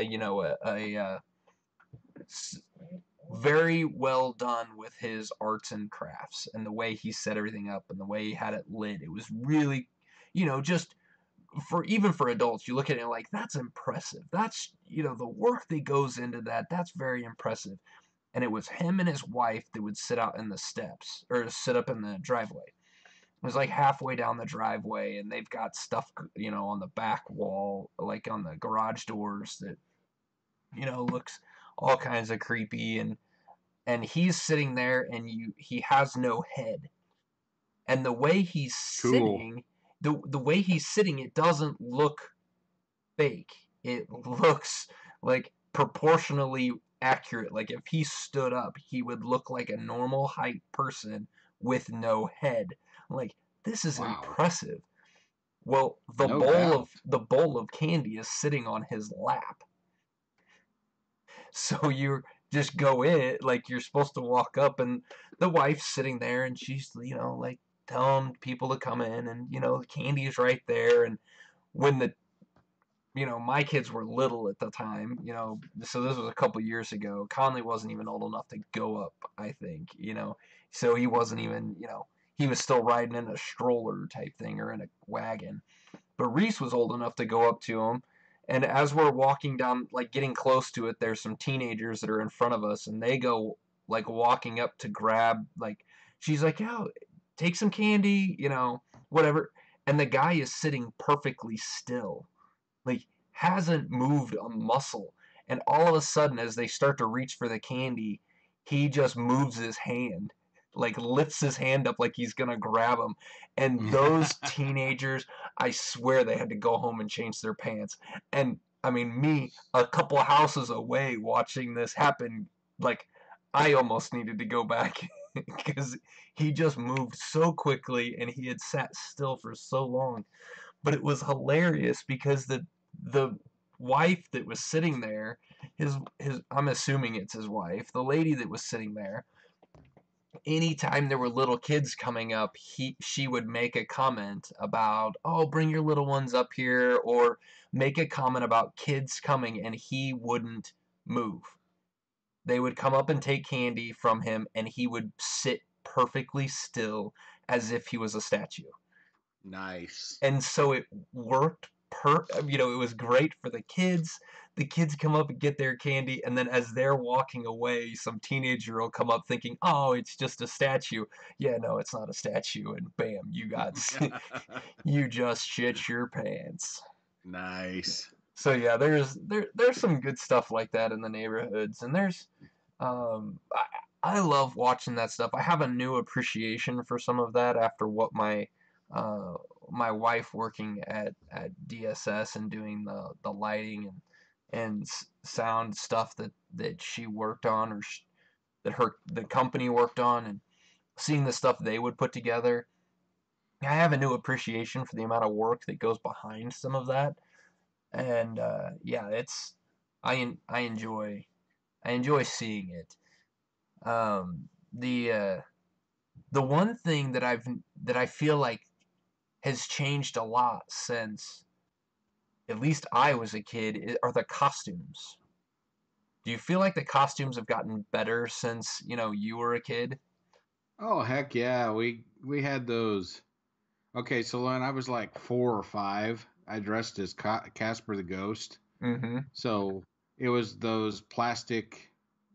very well done with his arts and crafts and the way he set everything up and the way he had it lit. It was really, just for even for adults, you look at it like that's impressive. That's the work that goes into that. That's very impressive. And it was him and his wife that would sit out in the steps or sit up in the driveway. It was like halfway down the driveway, and they've got stuff, on the back wall, like on the garage doors that, looks all kinds of creepy. And he's sitting there, and he has no head. And the way he's Cool. sitting, the way he's sitting, it doesn't look fake. It looks like proportionally accurate. Like if he stood up, he would look like a normal height person with no head. Like this is Wow. impressive. Well, No doubt. the bowl of candy is sitting on his lap. So you just go in, like you're supposed to walk up, and the wife's sitting there, and she's, like telling people to come in, and the candy is right there. And when my kids were little at the time, so this was a couple years ago. Conley wasn't even old enough to go up, I think, so he wasn't even, he was still riding in a stroller type thing or in a wagon. But Reese was old enough to go up to him. And as we're walking down, like getting close to it, there's some teenagers that are in front of us, and they go like walking up to grab, like, she's like, yeah, take some candy, whatever. And the guy is sitting perfectly still, like, hasn't moved a muscle. and all of a sudden, as they start to reach for the candy, he just moves his hand, like lifts his hand up like he's gonna grab them. And those teenagers, I swear they had to go home and change their pants. And I mean, me, a couple houses away watching this happen, like, I almost needed to go back because he just moved so quickly and he had sat still for so long. But it was hilarious because the wife that was sitting there, his I'm assuming it's his wife, the lady that was sitting there, anytime there were little kids coming up, she would make a comment about, "Oh, bring your little ones up here," or make a comment about kids coming, and he wouldn't move. They would come up and take candy from him, and he would sit perfectly still as if he was a statue. Nice. And so it worked it was great for the kids. The kids come up and get their candy, and then as they're walking away, some teenager will come up thinking, "Oh, it's just a statue." Yeah, no, it's not a statue, and bam, you just shit your pants. Nice. So yeah, there's some good stuff like that in the neighborhoods, and I love watching that stuff. I have a new appreciation for some of that after what uh, my wife working at DSS and doing the lighting and sound stuff that she worked on, or that the company worked on, and seeing the stuff they would put together. I have a new appreciation for the amount of work that goes behind some of that, and yeah, I enjoy seeing it. The one thing that I feel like has changed a lot since at least I was a kid are the costumes. Do you feel like the costumes have gotten better since, you were a kid? Oh heck yeah, we had those. Okay, so when I was like 4 or 5, I dressed as Casper the Ghost. Mm-hmm. So it was those plastic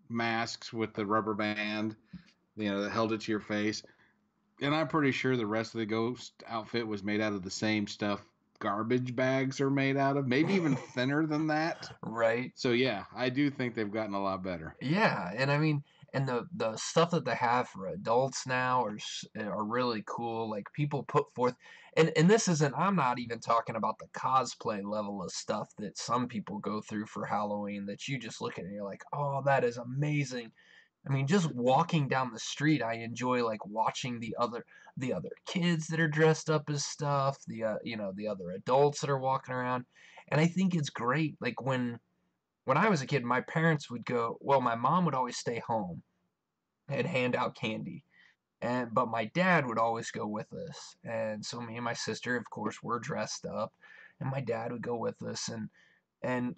masks with the rubber band, that held it to your face. And I'm pretty sure the rest of the ghost outfit was made out of the same stuff garbage bags are made out of, maybe even thinner than that. Right? So yeah, I do think they've gotten a lot better. Yeah, and I mean, and the stuff that they have for adults now are really cool. Like people put forth, and this isn't. I'm not even talking about the cosplay level of stuff that some people go through for Halloween. That you just look at and you're like, oh, that is amazing. I mean, just walking down the street, I enjoy like watching the other kids that are dressed up as stuff, the other adults that are walking around, and I think it's great. Like when I was a kid, my parents would go, well, my mom would always stay home and hand out candy. But my dad would always go with us. And so me and my sister, of course, were dressed up, and my dad would go with us, and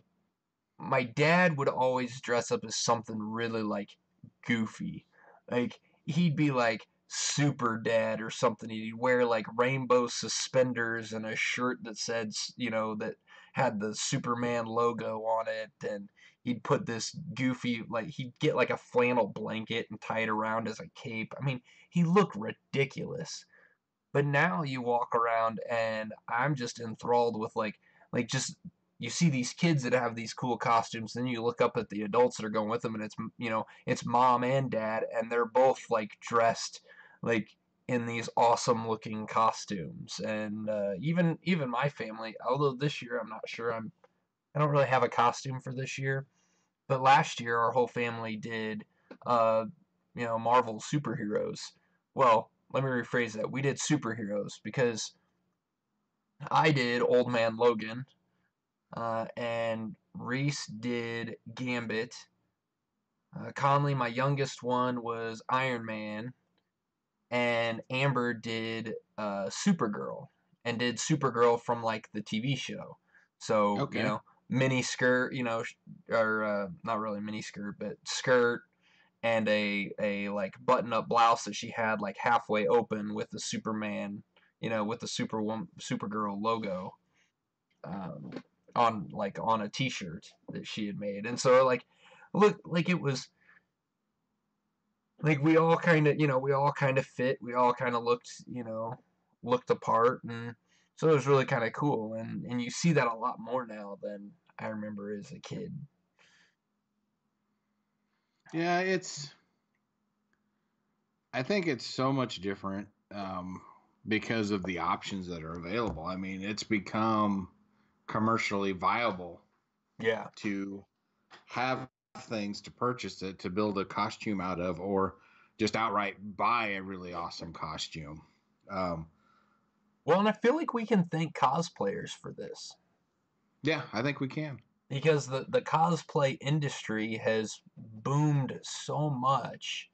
my dad would always dress up as something really like goofy. Like he'd be like super dad or something. He'd wear like rainbow suspenders and a shirt that said, that had the Superman logo on it, and he'd put this goofy, like he'd get like a flannel blanket and tie it around as a cape. I mean, he looked ridiculous. But now you walk around and I'm just enthralled with like just you see these kids that have these cool costumes, then you look up at the adults that are going with them, and it's mom and dad, and they're both like dressed like in these awesome looking costumes. And even my family, although this year I'm not sure, I don't really have a costume for this year, but last year our whole family did uh Marvel superheroes. Well, let me rephrase that. We did superheroes because I did Old Man Logan, and Reese did Gambit. Conley, my youngest one, was Iron Man, and Amber did Supergirl, and did Supergirl from like the TV show. So Okay. mini skirt, or not really mini skirt, but skirt, and a like button up blouse that she had like halfway open with the Superman, with the Supergirl logo, um, on a T-shirt that she had made. And so like look, like it was like we all kind of fit, we all kind of looked apart, and so it was really kind of cool. And you see that a lot more now than I remember as a kid. Yeah, I think it's so much different because of the options that are available. I mean, it's become commercially viable Yeah. to have things to purchase it to build a costume out of, or just outright buy a really awesome costume. Um, Well, and I feel like we can thank cosplayers for this yeah, I think we can. because the cosplay industry has boomed so much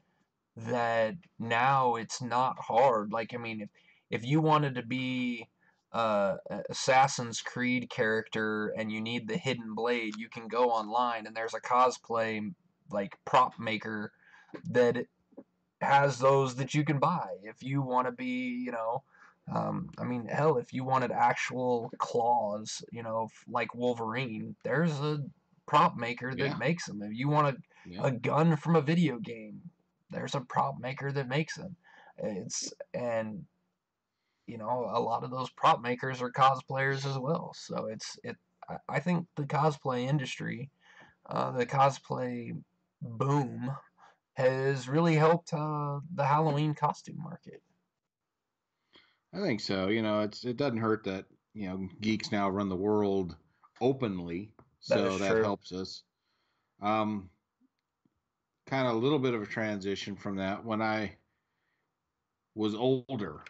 that now it's not hard. Like, I mean, if you wanted to be Assassin's Creed character and you need the hidden blade, you can go online and there's a cosplay like prop maker that has those that you can buy. If you want to be, I mean, hell, if you wanted actual claws, like Wolverine, there's a prop maker that Yeah, makes them. If you want yeah. a gun from a video game, there's a prop maker that makes them. It's and a lot of those prop makers are cosplayers as well. So I think the cosplay industry, the cosplay boom has really helped the Halloween costume market. I think so. It doesn't hurt that geeks now run the world openly, That is so that true. helps us. Um, Kind of a little bit of a transition from that. When I was older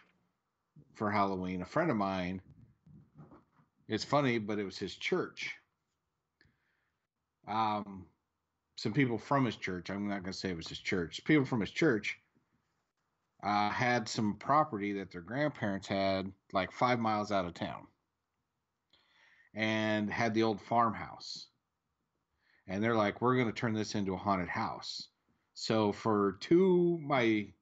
for Halloween, a friend of mine, it's funny, but it was his church. Um, some people from his church, I'm not going to say it was his church, people from his church had some property that their grandparents had like 5 miles out of town and had the old farmhouse. And they're like, we're going to turn this into a haunted house. So for my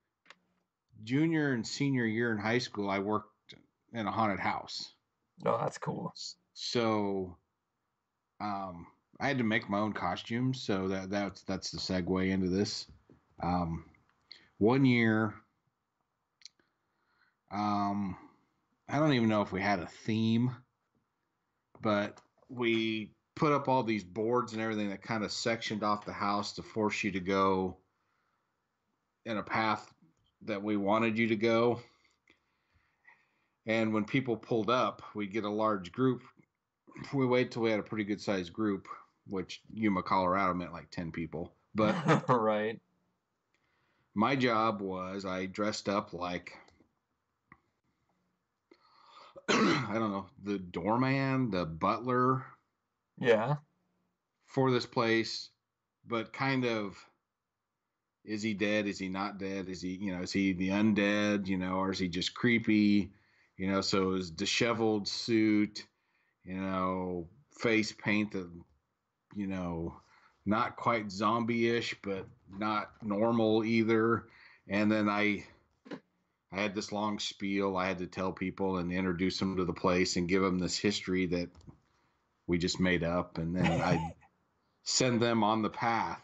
junior and senior year in high school, I worked in a haunted house. Oh, that's cool. So um, I had to make my own costumes. So that's the segue into this. Um, one year, um, I don't even know if we had a theme, but we put up all these boards and everything that kind of sectioned off the house to force you to go in a path that we wanted you to go. And when people pulled up, we'd get a large group. We waited till we had a pretty good sized group, which Yuma, Colorado meant like 10 people. But Right. my job was I dressed up like, I don't know, the doorman, the butler Yeah. for this place, but kind of, is he dead? Is he not dead? Is he the undead, or is he just creepy? So his disheveled suit, face paint that, you know, not quite zombie-ish, but not normal either. And then I had this long spiel I had to tell people and introduce them to the place and give them this history that we just made up, and then I send them on the path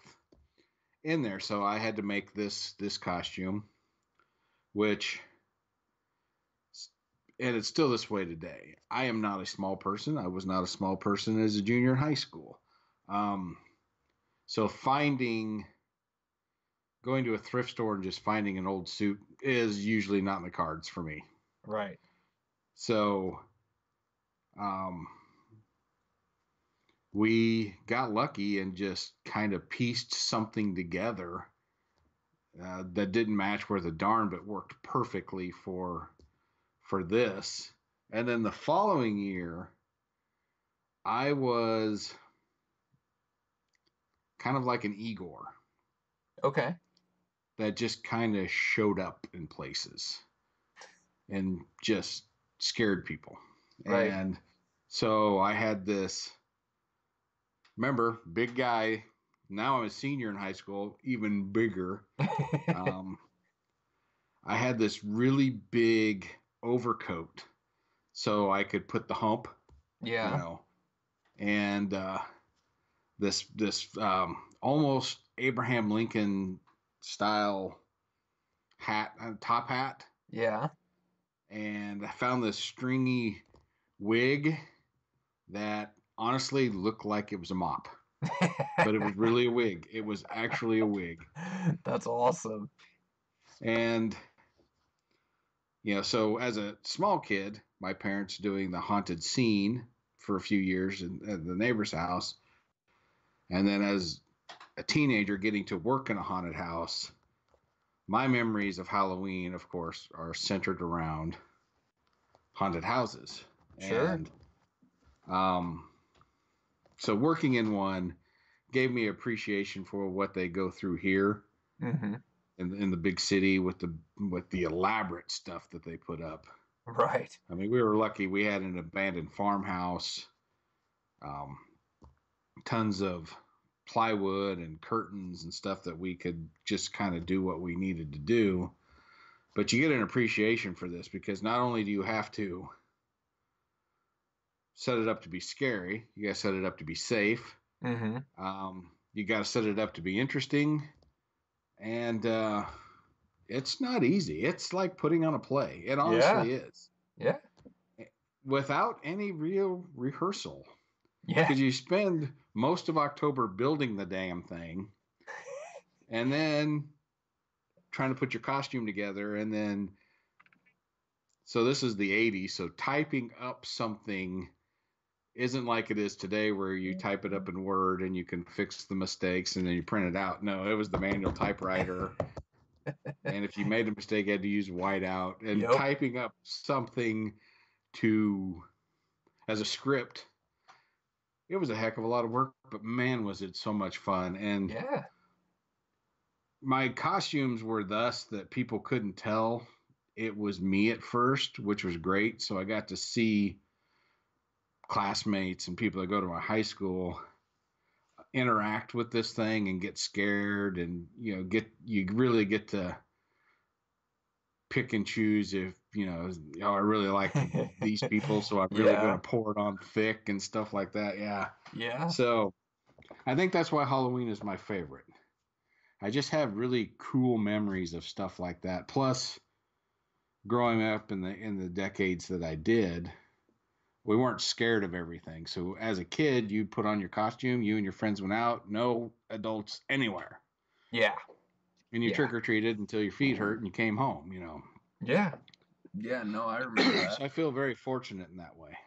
in there. So I had to make this costume, which, and it's still this way today. I am not a small person. I was not a small person as a junior in high school. Um, so going to a thrift store and just finding an old suit is usually not in the cards for me. Right. So um, we got lucky and just kind of pieced something together that didn't match worth a darn, but worked perfectly for this. And then the following year, I was kind of like an Igor Okay. that just kind of showed up in places and just scared people. Right. And so I had this, remember, big guy. Now I'm a senior in high school, even bigger. Um, I had this really big overcoat so I could put the hump, you Yeah. know, and this almost Abraham Lincoln style hat, top hat, Yeah. and I found this stringy wig that honestly looked like it was a mop. but it was really a wig. It was actually a wig. That's awesome. And, so as a small kid, my parents doing the haunted scene for a few years in the neighbor's house. And then as a teenager getting to work in a haunted house, my memories of Halloween, of course, are centered around haunted houses. Sure. And um, so working in one gave me appreciation for what they go through here Hmm. in the big city with the elaborate stuff that they put up. Right. I mean, we were lucky. We had an abandoned farmhouse, um, tons of plywood and curtains and stuff that we could just kind of do what we needed to do. But you get an appreciation for this because not only do you have to set it up to be scary, you got to set it up to be safe. Hmm. You got to set it up to be interesting, and it's not easy. It's like putting on a play. It Yeah. honestly is, Yeah. without any real rehearsal. Yeah. Because you spend most of October building the damn thing, and then trying to put your costume together, and then so this is the '80s. So typing up something isn't like it is today where you type it up in Word and you can fix the mistakes and then you print it out. No, it was the manual typewriter. And if you made a mistake, you had to use whiteout. And Yep. typing up something to as a script, it was a heck of a lot of work, but man, was it so much fun. And Yeah. my costumes were thus that people couldn't tell it was me at first, which was great. So I got to see classmates and people that go to my high school interact with this thing and get scared, and you really get to pick and choose if I really like these people, so I'm really going Yeah. to pour it on thick and stuff like that. Yeah. Yeah. So I think that's why Halloween is my favorite. I just have really cool memories of stuff like that. Plus, growing up in the decades that I did, we weren't scared of everything. So as a kid, you'd put on your costume, you and your friends went out, no adults anywhere. Yeah. And you Yeah. trick or treated until your feet hurt and you came home. Yeah. Yeah. No, I remember that. So I feel very fortunate in that way.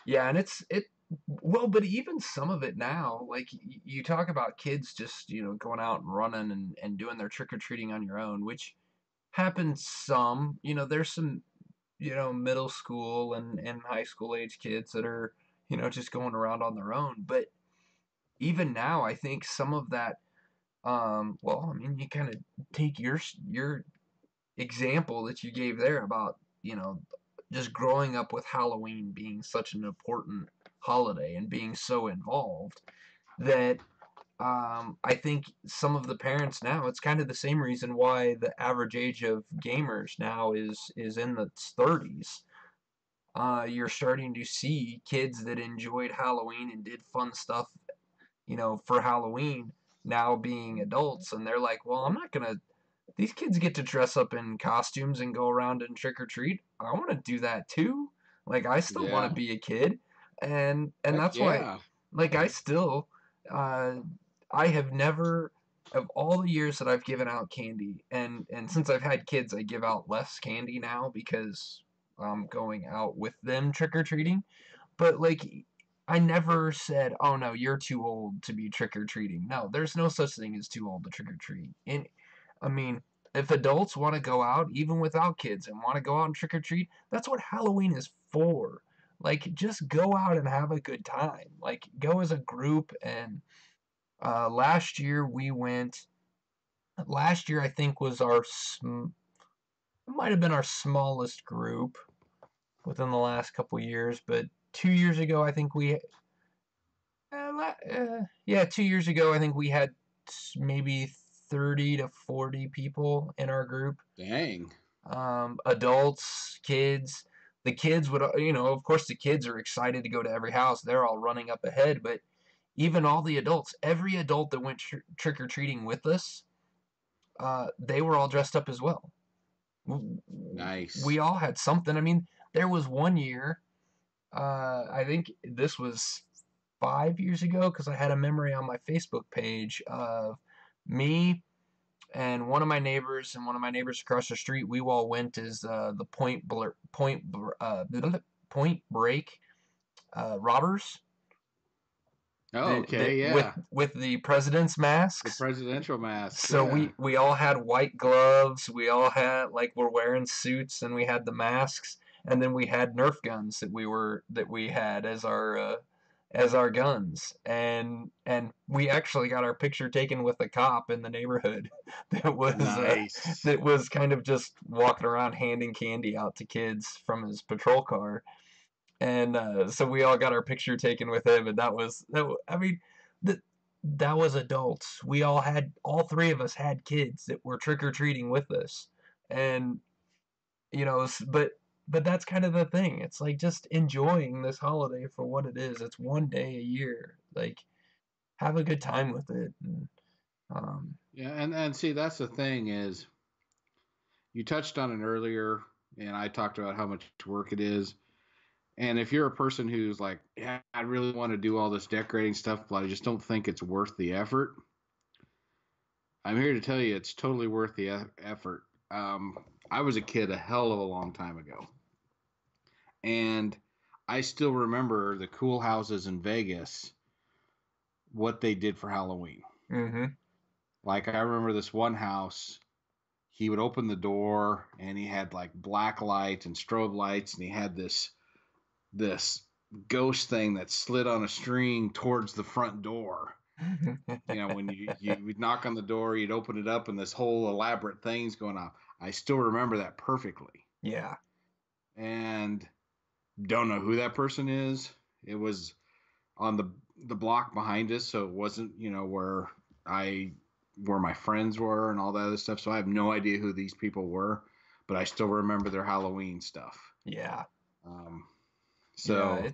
Yeah, and well, but even some of it now, like you talk about kids just, going out and running and doing their trick or treating on your own, which happens some. There's some, middle school and high school age kids that are, just going around on their own. But even now, I think some of that, well, I mean, you kind of take your example that you gave there about, just growing up with Halloween being such an important holiday and being so involved that I think some of the parents now, it's kind of the same reason why the average age of gamers now is in the 30s. You're starting to see kids that enjoyed Halloween and did fun stuff, for Halloween now being adults, and they're like, well, I'm not gonna. These kids get to dress up in costumes and go around and trick or treat. I want to do that too. Like I still want Yeah. to be a kid, and Heck that's why, yeah. like I still, uh, I have never of all the years that I've given out candy, and since I've had kids, I give out less candy now because I'm going out with them trick or treating. But like I never said, "Oh no, you're too old to be trick or treating." No, there's no such thing as too old to trick or treat. And I mean, if adults want to go out, even without kids, and want to go out and trick or treat, that's what Halloween is for. Like, just go out and have a good time. Like, go as a group. And last year we went. Last year I think was it might have been our smallest group within the last couple years. But 2 years ago I think yeah, 2 years ago I think we had maybe 30 to 40 people in our group. Dang. Adults, kids. The kids would, of course, the kids are excited to go to every house. They're all running up ahead, but even all the adults, every adult that went trick or treating with us, they were all dressed up as well. We Nice. all had something. I mean, there was one year, I think this was 5 years ago because I had a memory on my Facebook page of me and one of my neighbors across the street. We all went as the Point Break robbers. Oh, The okay, yeah. with the president's The masks. presidential masks, So yeah. we all had white gloves. We all had like we're wearing suits, and we had the masks, and then we had Nerf guns that we had as our guns, and we actually got our picture taken with a cop in the neighborhood Nice. that was kind of just walking around handing candy out to kids from his patrol car, and so we all got our picture taken with him, and I mean, that that was adults. All three of us had kids that were trick or treating with us, and but that's kind of the thing. It's like just enjoying this holiday for what it is. It's one day a year. Like have a good time with it. And, um, Yeah, and see, that's the thing is, you touched on it earlier, and I talked about how much work it is. And if you're a person who's like, yeah, I really want to do all this decorating stuff, but I just don't think it's worth the effort, I'm here to tell you it's totally worth the effort. I was a kid a hell of a long time ago, and I still remember the cool houses in Vegas, what they did for Halloween. mm-hmm. Like, I remember this one house, he would open the door and he had like black lights and strobe lights, and he had this ghost thing that slid on a string towards the front door. You know, when you would knock on the door, you'd open it up, and this whole elaborate thing's going on. I still remember that perfectly, Yeah. and don't know who that person is. It was on the block behind us, so it wasn't, I where my friends were and all that other stuff. So I have no idea who these people were, but I still remember their Halloween stuff. Yeah. Um, Yeah. so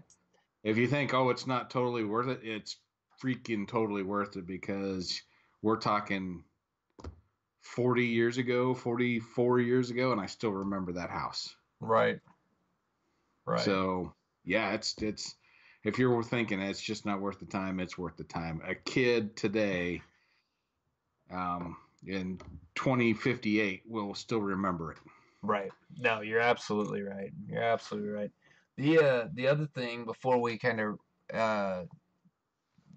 if you think, oh, it's not totally worth it, it's freaking totally worth it, because we're talking 40 years ago, 44 years ago, and I still remember that house. Right. Right. So yeah, it's if you're thinking it's just not worth the time, it's worth the time. A kid today, in 2058, will still remember it. Right. No, you're absolutely right. You're absolutely right. The other thing before we kind of uh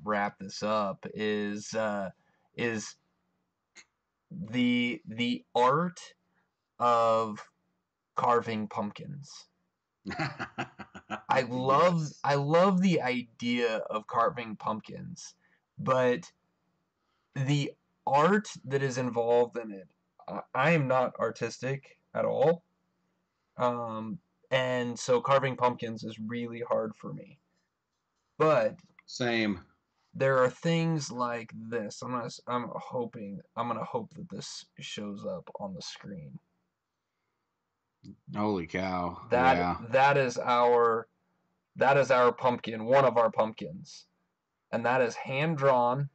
wrap this up is the art of carving pumpkins. Yes. I love the idea of carving pumpkins, but the art that is involved in it, I am not artistic at all. Um, and so carving pumpkins is really hard for me. But Same. there are things like this. I'm gonna hope that this shows up on the screen. Holy cow. That Yeah. that is our pumpkin, one of our pumpkins. And that is hand drawn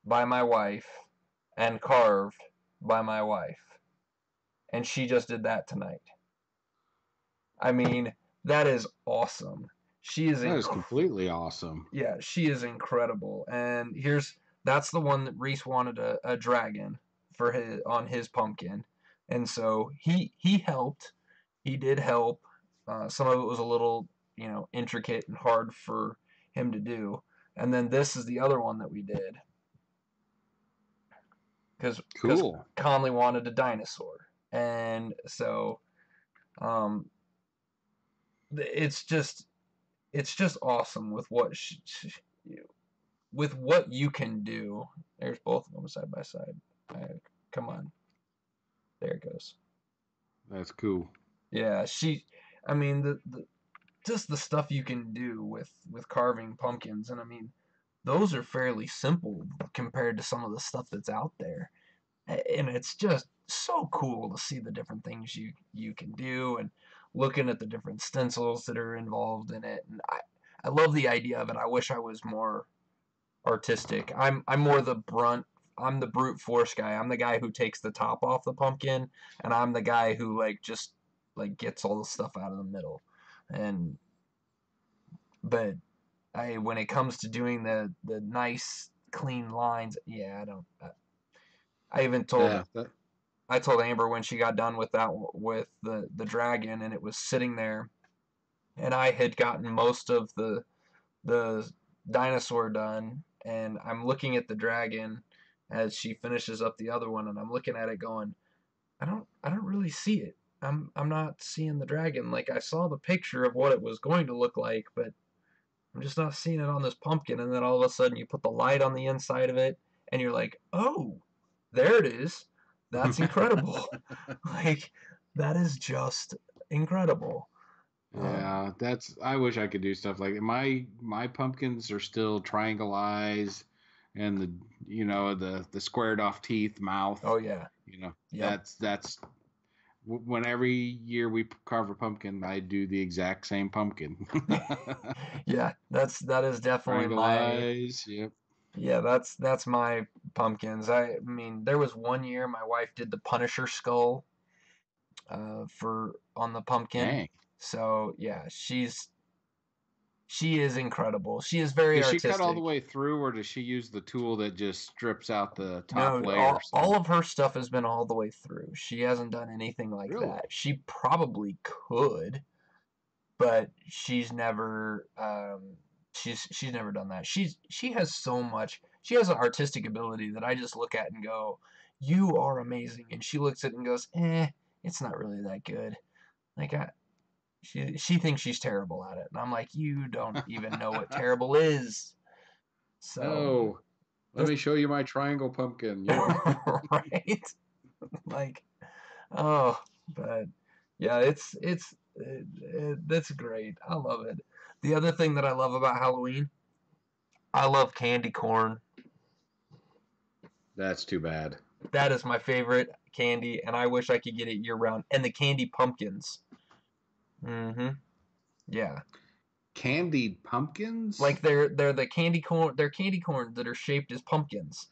by my wife and carved by my wife. And she just did that tonight. I mean, that is awesome. She is That is completely awesome. Yeah, she is incredible. And that's the one that Reese wanted a dragon for his pumpkin, and so he helped. He did help. Some of it was a little intricate and hard for him to do. And then this is the other one that we did because Cool. Conley wanted a dinosaur, and so um, it's just awesome with with what you can do. There's both of them side by side. Come on, there it goes. That's cool. Yeah, I mean the just the stuff you can do with carving pumpkins, and I mean those are fairly simple compared to some of the stuff that's out there, and it's just so cool to see the different things you can do, and looking at the different stencils that are involved in it, and I love the idea of it. I wish I was more artistic. I'm more the brunt. I'm the brute force guy. I'm the guy who takes the top off the pumpkin, and I'm the guy who just gets all the stuff out of the middle. And but when it comes to doing the nice clean lines, yeah, I don't. I even told Yeah. I told Amber when she got done with that with the dragon and it was sitting there, and I had gotten most of the dinosaur done, and I'm looking at the dragon as she finishes up the other one, and I'm looking at it going, I don't really see it. I'm not seeing the dragon. Like I saw the picture of what it was going to look like, but I'm just not seeing it on this pumpkin. And then all of a sudden you put the light on the inside of it and you're like, oh, there it is. That's incredible. Like that is just incredible. Um, Yeah, that's. I wish I could do stuff like that. My pumpkins are still triangle eyes, and the squared off teeth, mouth. oh yeah. Yep. That's when every year we carve a pumpkin, I do the exact same pumpkin. Yeah, that is definitely Triangle my eyes. Yep. yeah, that's my pumpkins. I mean, there was one year my wife did the Punisher skull for on the pumpkin. Dang. So yeah, she is incredible. She is very Does she cut all the artistic. way through, or does she use the tool that just strips out the top No, layers? all of her stuff has been all the way through. She hasn't done anything like Really? that. She probably could, but she's never done that. She has so much. She has an artistic ability that I just look at and go, "You are amazing." And she looks at it and goes, it's not really that good." Like she thinks she's terrible at it, and I'm like, "You don't even know what terrible is." So Oh, let this me show you my triangle pumpkin. You. right? Like, oh, but yeah, that's great. I love it. The other thing that I love about Halloween, I love candy corn. That's too bad. That is my favorite candy, and I wish I could get it year round. And the candy pumpkins. Mm-hmm. Yeah. Candied pumpkins? Like they're the candy corn. They're candy corn that are shaped as pumpkins.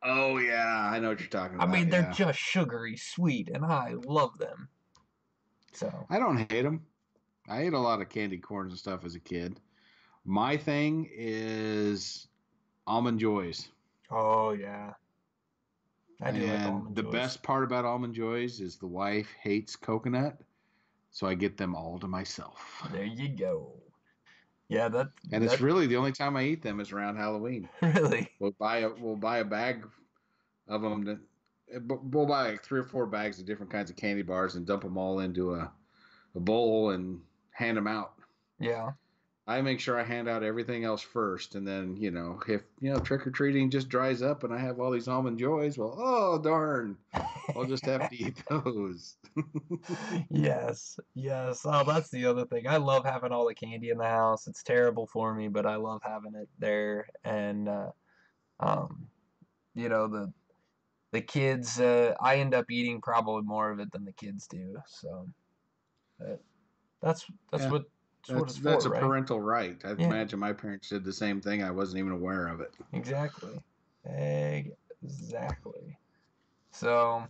Oh yeah, I know what you're talking I about. mean, they're Yeah, just sugary sweet, and I love them. So, I don't hate them. I ate a lot of candy corns and stuff as a kid. My thing is almond joys, oh yeah, I do like and almond the joys. best part about almond joys is the wife hates coconut, so I get them all to myself. There you go. Yeah, And it's that really the only time I eat them is around Halloween. really. We'll buy a bag of them. We'll buy like 3 or 4 bags of different kinds of candy bars and dump them all into a bowl and hand them out. Yeah. I make sure I hand out everything else first, and then if trick or treating just dries up and I have all these almond joys, well, oh darn, I'll just have to eat those. Yes, yes. Oh, that's the other thing. I love having all the candy in the house. It's terrible for me, but I love having it there. And um, the kids, I end up eating probably more of it than the kids do. So uh, that's that's Yeah, what that's what that's it's that's for, a right? parental right. I Yeah, imagine my parents did the same thing. I wasn't even aware of it. exactly. Exactly. So,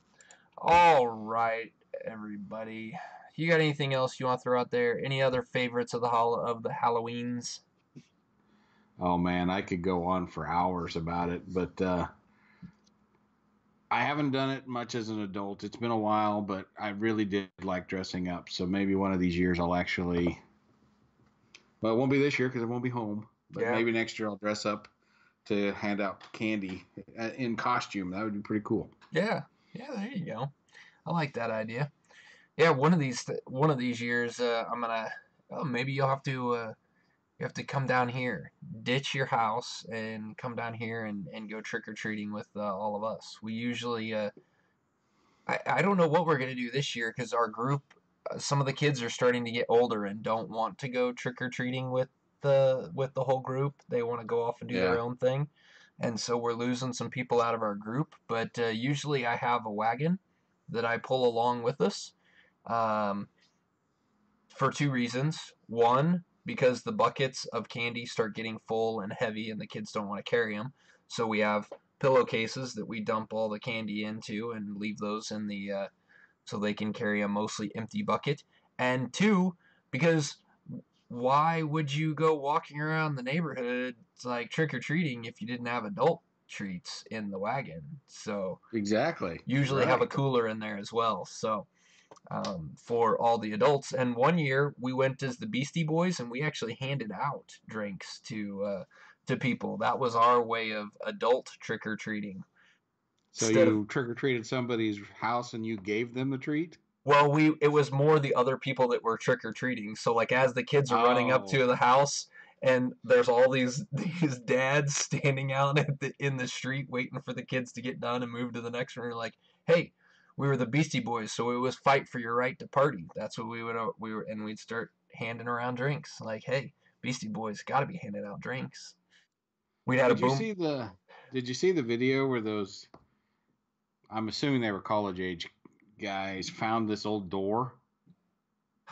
all right, everybody. You got anything else you want to throw out there? Any other favorites of the Halloweens? Oh man, I could go on for hours about it, but I haven't done it much as an adult. It's been a while, but I really did like dressing up. So maybe one of these years I'll actually. Well, it won't be this year because I won't be home. But Yeah, maybe next year I'll dress up to hand out candy in costume. That would be pretty cool. yeah, yeah. There you go. I like that idea. Yeah, one of these years, I'm gonna. Oh, maybe you have to come down here, ditch your house, and come down here and go trick or treating with all of us. We usually I don't know what we're gonna do this year because our group, some of the kids are starting to get older and don't want to go trick or treating with the whole group. They want to go off and do their Yeah. own thing, and so we're losing some people out of our group. But usually I have a wagon that I pull along with us, um, for two reasons. One, because the buckets of candy start getting full and heavy, and the kids don't want to carry them, so we have pillowcases that we dump all the candy into and leave those in the so they can carry a mostly empty bucket. And two, because why would you go walking around the neighborhood like trick or treating if you didn't have adult treats in the wagon? So Exactly. usually have a Right. cooler in there as well. So for all the adults. And one year we went as the Beastie Boys, and we actually handed out drinks to people. That was our way of adult trick or treating. So Instead of you trick or treated somebody's house and you gave them the treat? well, it was more the other people that were trick or treating. So like as the kids are running up Oh, to the house. And there's all these dads standing out in the street waiting for the kids to get done and move to the next one. We're like, hey, we were the Beastie Boys, so it was fight for your right to party. That's what and we'd start handing around drinks. Like, hey, Beastie Boys got to be handing out drinks. We had a did you boom. see the did you see the video where those, I'm assuming they were college age guys, found this old door,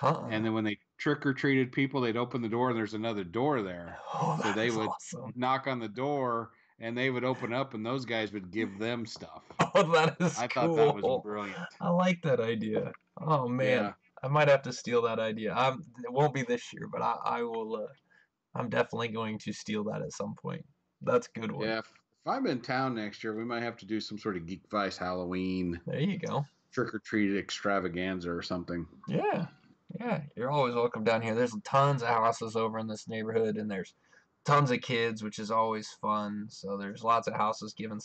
and Huh. then when they trick or treated people, they'd open the door and there's another door there. Oh, So that they is would awesome. knock on the door and they would open up and those guys would give them stuff. Oh, that is I thought that was cool. brilliant. I like that idea. Oh man, Yeah. I might have to steal that idea. It won't be this year, but I will. I'm definitely going to steal that at some point. That's a good one. Yeah. If I'm in town next year, we might have to do some sort of Geekvice Halloween There you go. trick or treat extravaganza or something. Yeah, yeah. You're always welcome down here. There's tons of houses over in this neighborhood, and there's tons of kids, which is always fun. So there's lots of houses given.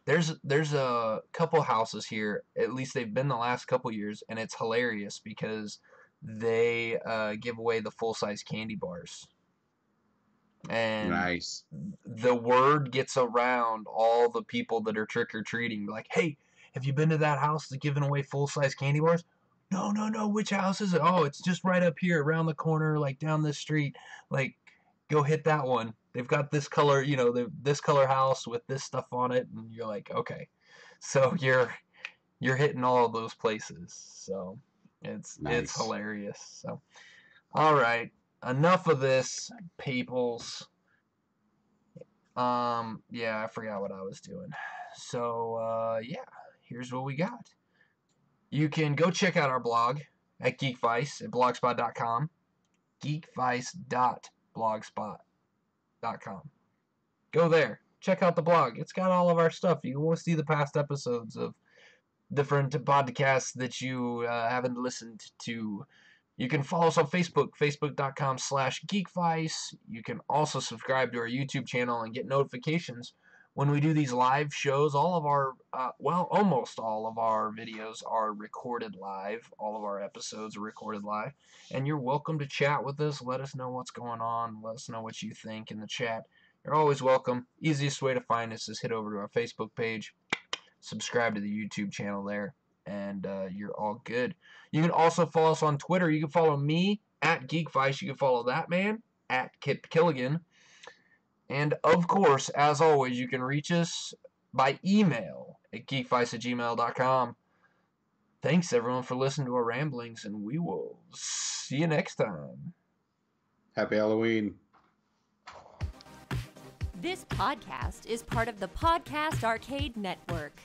There's a couple houses here. At least they've been the last couple years, and it's hilarious because they give away the full size candy bars, and Nice. the word gets around all the people that are trick or treating. Like, hey, have you been to that house that's giving away full size candy bars? No, no, no. Which house is it? Oh, it's just right up here, around the corner, like down this street. Like, go hit that one. They've got this color, this color house with this stuff on it, and you're like, okay. So you're hitting all of those places. So it's Nice. hilarious. So all right, enough of this, peoples. Yeah, I forgot what I was doing. So, yeah, here's what we got. You can go check out our blog at Geekvice at blogspot.com. Geekvice.blogspot.com. Go there. Check out the blog. It's got all of our stuff. You will see the past episodes of different podcasts that you haven't listened to. You can follow us on Facebook, facebook.com/geekvice. You can also subscribe to our YouTube channel and get notifications when we do these live shows. All of our, almost all of our videos are recorded live. All of our episodes are recorded live. And you're welcome to chat with us. Let us know what's going on. Let us know what you think in the chat. You're always welcome. Easiest way to find us is head over to our Facebook page, subscribe to the YouTube channel there, and you're all good. You can also follow us on Twitter. You can follow me at Geekvice. You can follow that man at Kip Killigan. And of course, as always, you can reach us by email at geekvice@gmail.com. Thanks everyone for listening to our ramblings, and we will see you next time. Happy Halloween. This podcast is part of the Podcast Arcade Network.